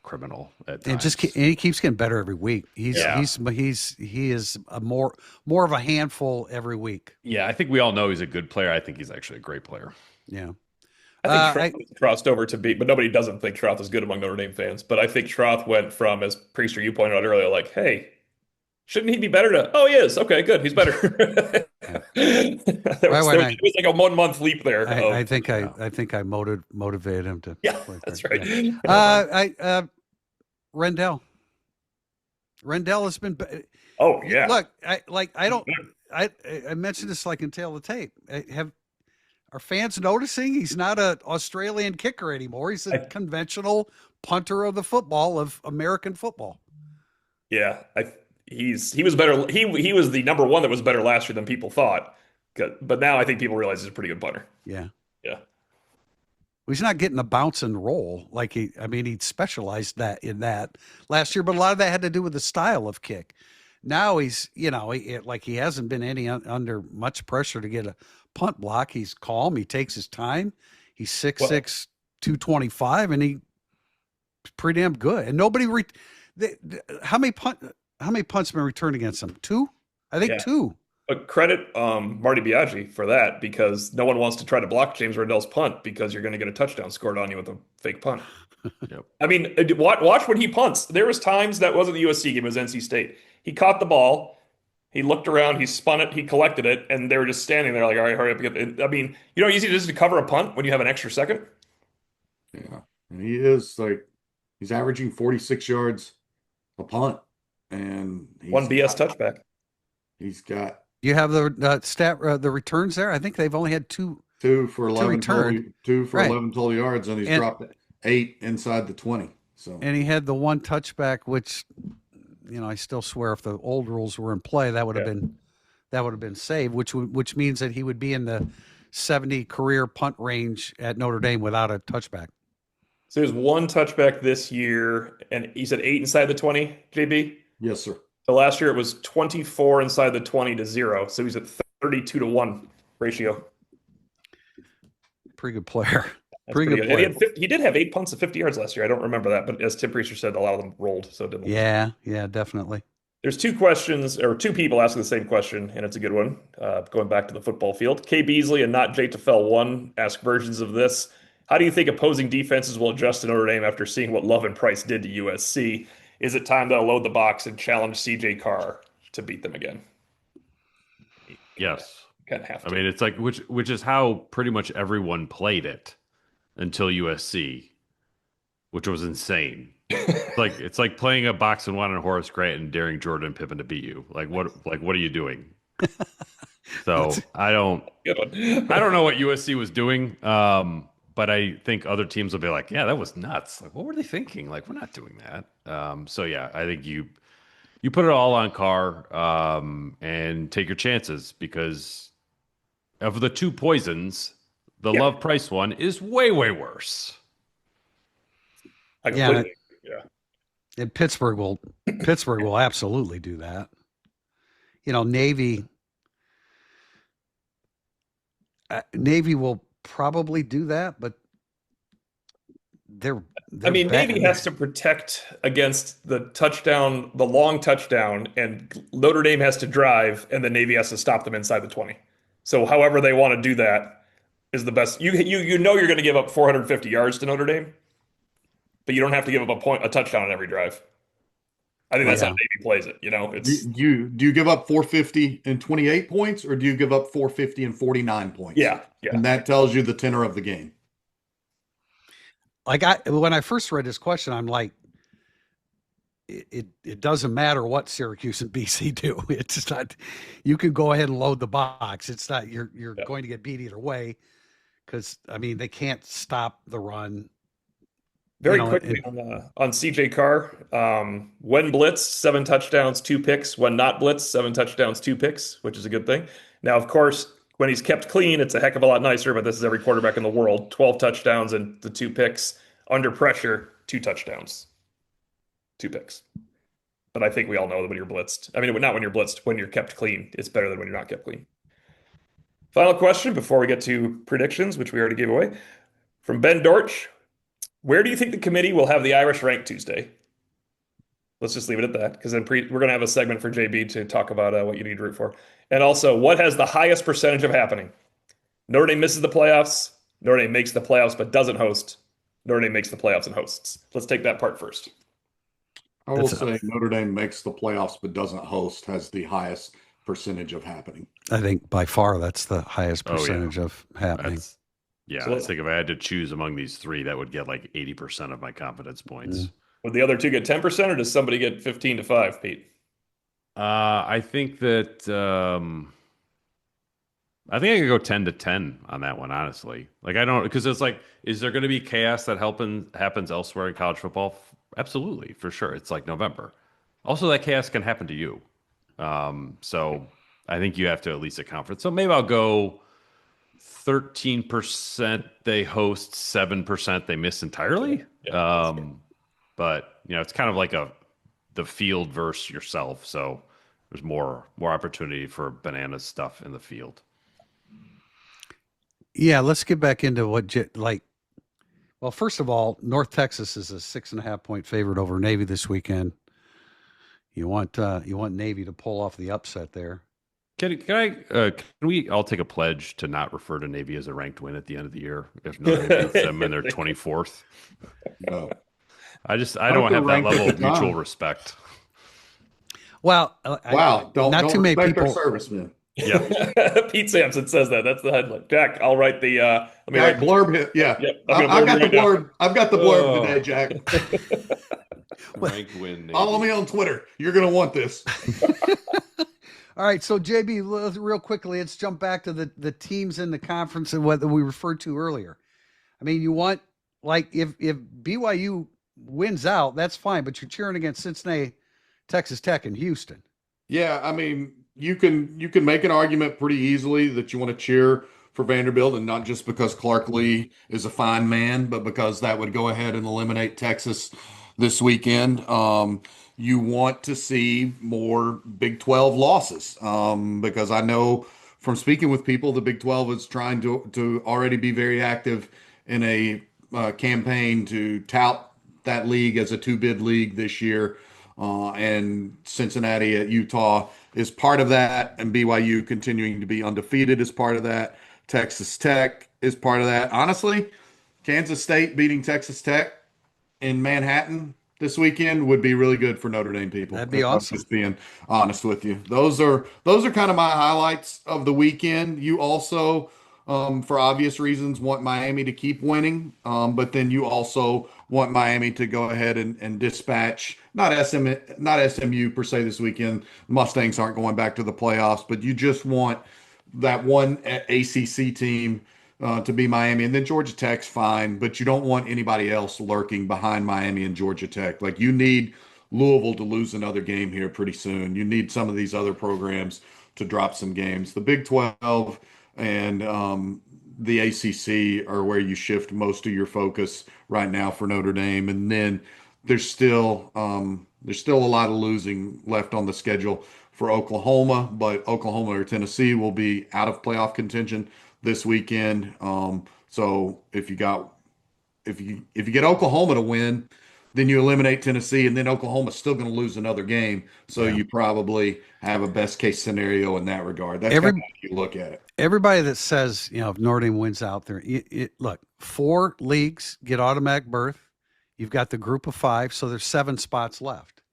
criminal at times. And he keeps getting better every week. He is a more of a handful every week. Yeah, I think we all know he's a good player. I think he's actually a great player. Yeah. I think Troth crossed over to be, but nobody doesn't think Troth is good among Notre Dame fans. But I think Troth went from, as Priester, you pointed out earlier, like, hey, shouldn't he be better to, oh, he is. Okay, good. He's better. There was like a 1 month leap there. I think I motivated him to. Yeah, that's right. Yeah. Rendell has been. Oh yeah. Look, I mentioned this like in Tail of the Tape. Are fans noticing he's not an Australian kicker anymore? He's a conventional punter of the football of American football. Yeah, he was better. He was the number one that was better last year than people thought. But now I think people realize he's a pretty good punter. Yeah. Yeah. He's not getting a bounce and roll like he specialized in that last year, but a lot of that had to do with the style of kick. Now he's, he hasn't been under much pressure to get a punt block. He's calm. He takes his time. He's 6'6", 225, and he's pretty damn good. And how many punts been returned against him? 2? I think 2. But credit Marty Biaggi for that, because no one wants to try to block James Rendell's punt because you're going to get a touchdown scored on you with a fake punt. Yep. I mean, watch when he punts. There was times that wasn't the USC game, it was NC State. He caught the ball, he looked around, he spun it, he collected it, and they were just standing there like, all right, hurry up. I mean, you know how easy it is to cover a punt when you have an extra second? Yeah. And he's averaging 46 yards a punt. And one BS touchback. He's got. You have the the returns there. I think they've only had two for 11 11 total yards, and he's dropped 8 inside the 20. So, and he had the one touchback, which, I still swear if the old rules were in play, that would have been saved, which means that he would be in the 70 career punt range at Notre Dame without a touchback. So there's one touchback this year, and he said 8 inside the 20, JB? Yes, sir. So last year it was 24 inside the 20 to 0. So he's at 32-1 ratio. Pretty good player. Pretty good player. And he did have 8 punts of 50 yards last year. I don't remember that, but as Tim Priester said, a lot of them rolled. So it didn't. Yeah, definitely. There's 2 people asking the same question, and it's a good one. Going back to the football field. Kay Beasley and Not J Tefel 1 ask versions of this. How do you think opposing defenses will adjust to Notre Dame after seeing what Love and Price did to USC? Is it time to load the box and challenge CJ Carr to beat them again? Yes. Kind of have to. I mean, it's like, which is how pretty much everyone played it until USC, which was insane. It's like playing a box and one on Horace Grant and daring Jordan Pippen to beat you. What are you doing? So I don't know what USC was doing. But I think other teams will be like, yeah, that was nuts. Like, what were they thinking? Like, we're not doing that. So yeah, I think you put it all on Carr and take your chances, because of the 2 poisons, The Yeah. Love Price one is way, way worse. I Yeah, completely, yeah. and Pittsburgh will absolutely do that. Navy will probably do that, but they're I they're mean, Navy bad. has to protect against the long touchdown, and Notre Dame has to drive, and the Navy has to stop them inside the 20. So, however they want to do that is the best. You know you're going to give up 450 yards to Notre Dame, but you don't have to give up a touchdown on every drive. I think that's how Yeah. Navy plays it. You know, Do it's you give up 450 and 28 points, or do you give up 450 and 49 points? yeah, yeah, And that tells you the tenor of the game. Like when I first read this question, I'm like, it doesn't matter what Syracuse and BC do. It's not. You can go ahead and load the box. It's not. You're yeah. going to get beat either way because I mean they can't stop the run. Very quickly on CJ Carr, when blitzed, 7 touchdowns, 2 picks. When not blitzed, 7 touchdowns, 2 picks, which is a good thing. Now, of course, when he's kept clean, it's a heck of a lot nicer. But this is every quarterback in the world: 12 touchdowns and the 2 picks. Under pressure, 2 touchdowns, 2 picks. But I think we all know that when you're blitzed, I mean, not when you're blitzed, when you're kept clean, it's better than when you're not kept clean. Final question before we get to predictions, which we already gave away, from Ben Dortch. Where do you think the committee will have the Irish ranked Tuesday? Let's just leave it at that, because then we're going to have a segment for JB to talk about what you need to root for. And also, what has the highest percentage of happening? Notre Dame misses the playoffs. Notre Dame makes the playoffs but doesn't host. Notre Dame makes the playoffs and hosts. Let's take that part first. I will say Notre Dame makes the playoffs but doesn't host has the highest percentage of happening. I think by far that's the highest Oh, yeah. percentage of happening. Yeah, So I think if I had to choose among these three, that would get like 80% of my confidence points. Would the other two get 10%, or does somebody get 15-5, Pete? I think that I think I could go 10-10 on that one, honestly. Like I don't because it's like, is there going to be chaos that happens elsewhere in college football? Absolutely, for sure. It's like November. Also, that chaos can happen to you. So I think you have to at least account for it. So maybe I'll go 13% they host, 7% they miss entirely. Yeah, But it's kind of like the field versus yourself. So there's more opportunity for banana stuff in the field. Yeah, let's get back into well, first of all, North Texas is a 6.5-point favorite over Navy this weekend. You want Navy to pull off the upset there. Can we all take a pledge to not refer to Navy as a ranked win at the end of the year if Notre Dame beats them in their 24th? No. I don't have that level of mutual respect. Well, Wow, don't too many respect people. our servicemen. Yeah. Pete Sampson says that. That's the headline. Jack, I'll write the. Let me Jack, write. blurb it. Yeah, Yep, I've got the right now. blurb. I've got the blurb today, Jack. Ranked win. Navy. Follow me on Twitter. You're gonna want this. All right, so JB, real quickly, let's jump back to the teams in the conference and what we referred to earlier. I mean, you want if BYU wins out, that's fine, but you're cheering against Cincinnati, Texas Tech, and Houston. Yeah, I mean, you can make an argument pretty easily that you want to cheer for Vanderbilt, and not just because Clark Lee is a fine man, but because that would go ahead and eliminate Texas this weekend. You want to see more Big 12 losses because I know from speaking with people, the Big 12 is trying to already be very active in a campaign to tout that league as a two-bid league this year. And Cincinnati at Utah is part of that, and BYU continuing to be undefeated is part of that. Texas Tech is part of that. Honestly, Kansas State beating Texas Tech in Manhattan this weekend would be really good for Notre Dame people. That'd be awesome. I'm just being honest with you. Those are kind of my highlights of the weekend. You also, for obvious reasons, want Miami to keep winning, but then you also want Miami to go ahead and dispatch not SMU per se this weekend. Mustangs aren't going back to the playoffs, but you just want that one ACC team to be Miami, and then Georgia Tech's fine, but you don't want anybody else lurking behind Miami and Georgia Tech. Like you need Louisville to lose another game here pretty soon. You need some of these other programs to drop some games. The Big 12 and the ACC are where you shift most of your focus right now for Notre Dame, and then there's still a lot of losing left on the schedule for Oklahoma, but Oklahoma or Tennessee will be out of playoff contention this weekend. So if you get Oklahoma to win, then you eliminate Tennessee, and then Oklahoma's still going to lose another game. So Yeah. you probably have a best case scenario in that regard. That's kind of how you look at it. Everybody that says, if Notre Dame wins out there, look, 4 leagues get automatic berth. You've got the group of 5, so there's 7 spots left.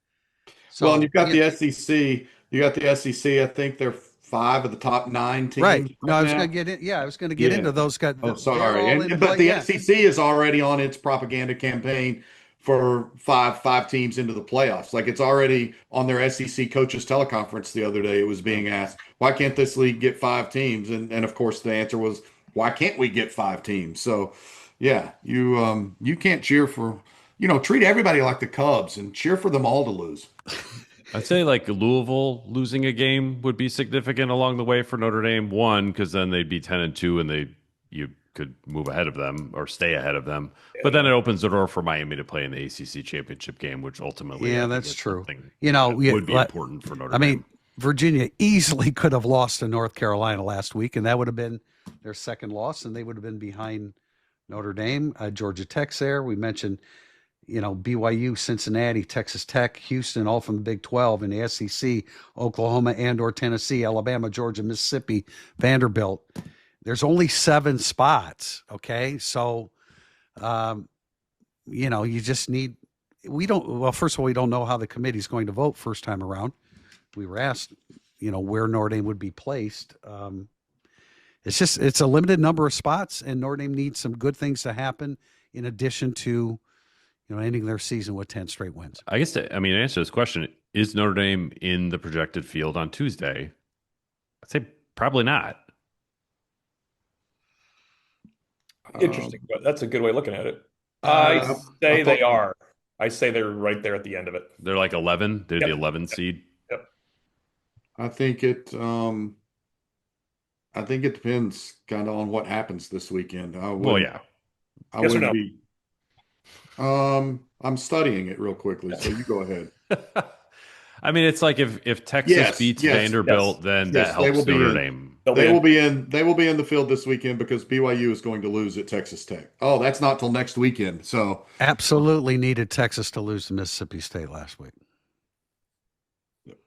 So, Well, and you've got the SEC. You got the SEC. I think they're 5 of the top 9 teams. Right. No, I was now. going to get in. Yeah, I was going to get into those guys. Oh, sorry. But the SEC is already on its propaganda campaign for five teams into the playoffs. Like, it's already on their SEC coaches teleconference the other day. It was being asked, why can't this league get 5 teams? And of course the answer was, why can't we get 5 teams? So yeah, you can't cheer for, treat everybody like the Cubs and cheer for them all to lose. I'd say like Louisville losing a game would be significant along the way for Notre Dame. One, because then they'd be 10-2 and you could move ahead of them or stay ahead of them. But then it opens the door for Miami to play in the ACC championship game, which ultimately, that's true. Would be important for Notre Dame. I mean, Virginia easily could have lost to North Carolina last week, and that would have been their second loss, and they would have been behind Notre Dame. Georgia Tech's there. We mentioned, BYU, Cincinnati, Texas Tech, Houston, all from the Big 12. In the SEC, Oklahoma and/or Tennessee, Alabama, Georgia, Mississippi, Vanderbilt. There's only 7 spots. Okay. So, you just need, first of all, we don't know how the committee's going to vote first time around. We were asked, where Notre Dame would be placed. It's a limited number of spots, and Notre Dame needs some good things to happen in addition to, ending their season with 10 straight wins. I guess, to answer this question, is Notre Dame in the projected field on Tuesday? I'd say probably not. Interesting, but that's a good way of looking at it. I say they are. I say they're right there at the end of it. They're like 11. They're Yep. the 11 seed. Yep. I think it depends kind of on what happens this weekend. Well, yeah. I Yes or wouldn't no? be. I'm studying it real quickly, so you go ahead. I mean, it's like if Texas Yes, beats yes, Vanderbilt, yes. then Yes, that they helps will be Notre in. Dame. They will be in the field this weekend because BYU is going to lose at Texas Tech. Oh, that's not till next weekend. So Absolutely needed Texas to lose to Mississippi State last week.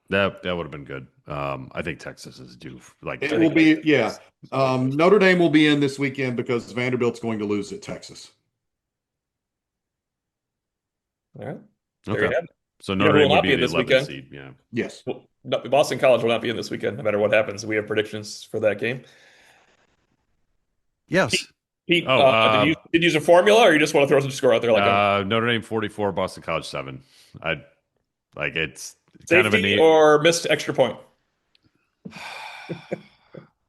That would have been good. I think Texas is due. it will be, yeah. Notre Dame will be in this weekend because Vanderbilt's going to lose at Texas. All right. There you Okay. have it. So know Notre who Dame will would not be be in the this 11th weekend? seed. Yeah. Yes. Well, no, Boston College will not be in this weekend, no matter what happens. We have predictions for that game. Yes. Pete, did you use a formula, or you just want to throw some score out there? Notre Dame 44, Boston College 7. It's safety kind of a neat, or missed extra point.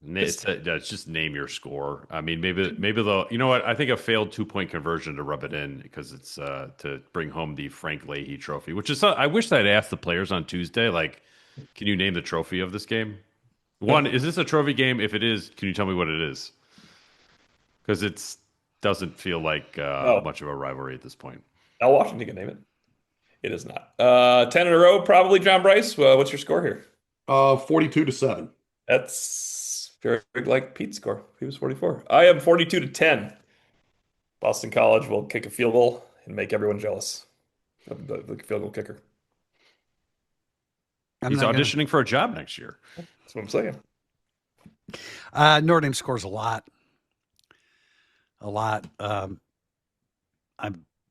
it's just name your score. I mean, maybe they'll. You know what? I think a failed 2-point conversion to rub it in because it's to bring home the Frank Leahy Trophy, which is I wish I'd asked the players on Tuesday. Like, can you name the trophy of this game? One, is this a trophy game? If it is, can you tell me what it is? Because it doesn't feel like much of a rivalry at this point. Al Washington can name it. It is not. 10 in a row, probably. John Bryce, what's your score here? 42-7. That's very like Pete's score. He was 44. I am 42-10. Boston College will kick a field goal and make everyone jealous of the field goal kicker. He's auditioning for a job next year. That's what I'm saying. Notre Dame scores a lot. I'm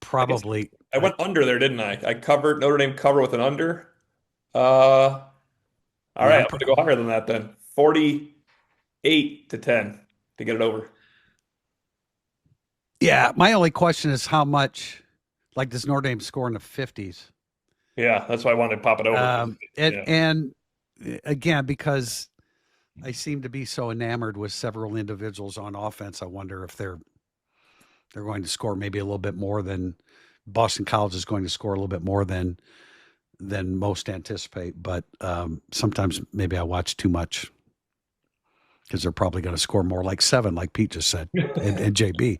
probably. I went under there, didn't I? I covered Notre Dame cover with an under. All right, I'm going to go higher than that then. 48-10 to get it over. Yeah, my only question is how much, does Notre Dame score in the 50s? Yeah, that's why I wanted to pop it over. And again, because I seem to be so enamored with several individuals on offense, I wonder if they're going to score maybe a little bit more than Boston College is going to score a little bit more than most anticipate. But sometimes maybe I watch too much because they're probably going to score more like 7, like Pete just said, and JB.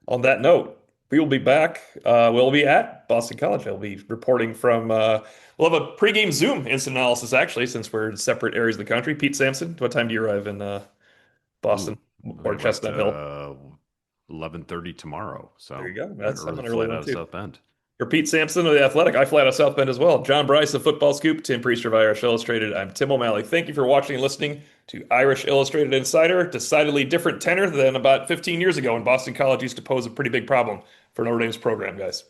On that note, we will be back. We'll be at Boston College. I'll be reporting from. We'll have a pregame Zoom instant analysis, actually, since we're in separate areas of the country. Pete Sampson, what time do you arrive in Boston or Chestnut Hill? 11:30 tomorrow. So There you go. that's I'm an early flight one out of too. South Bend. For Pete Sampson of The Athletic, I fly out of South Bend as well. John Bryce of Football Scoop, Tim Priester of Irish Illustrated. I'm Tim O'Malley. Thank you for watching and listening to Irish Illustrated Insider. Decidedly different tenor than about 15 years ago when Boston College used to pose a pretty big problem for Notre Dame's program, guys.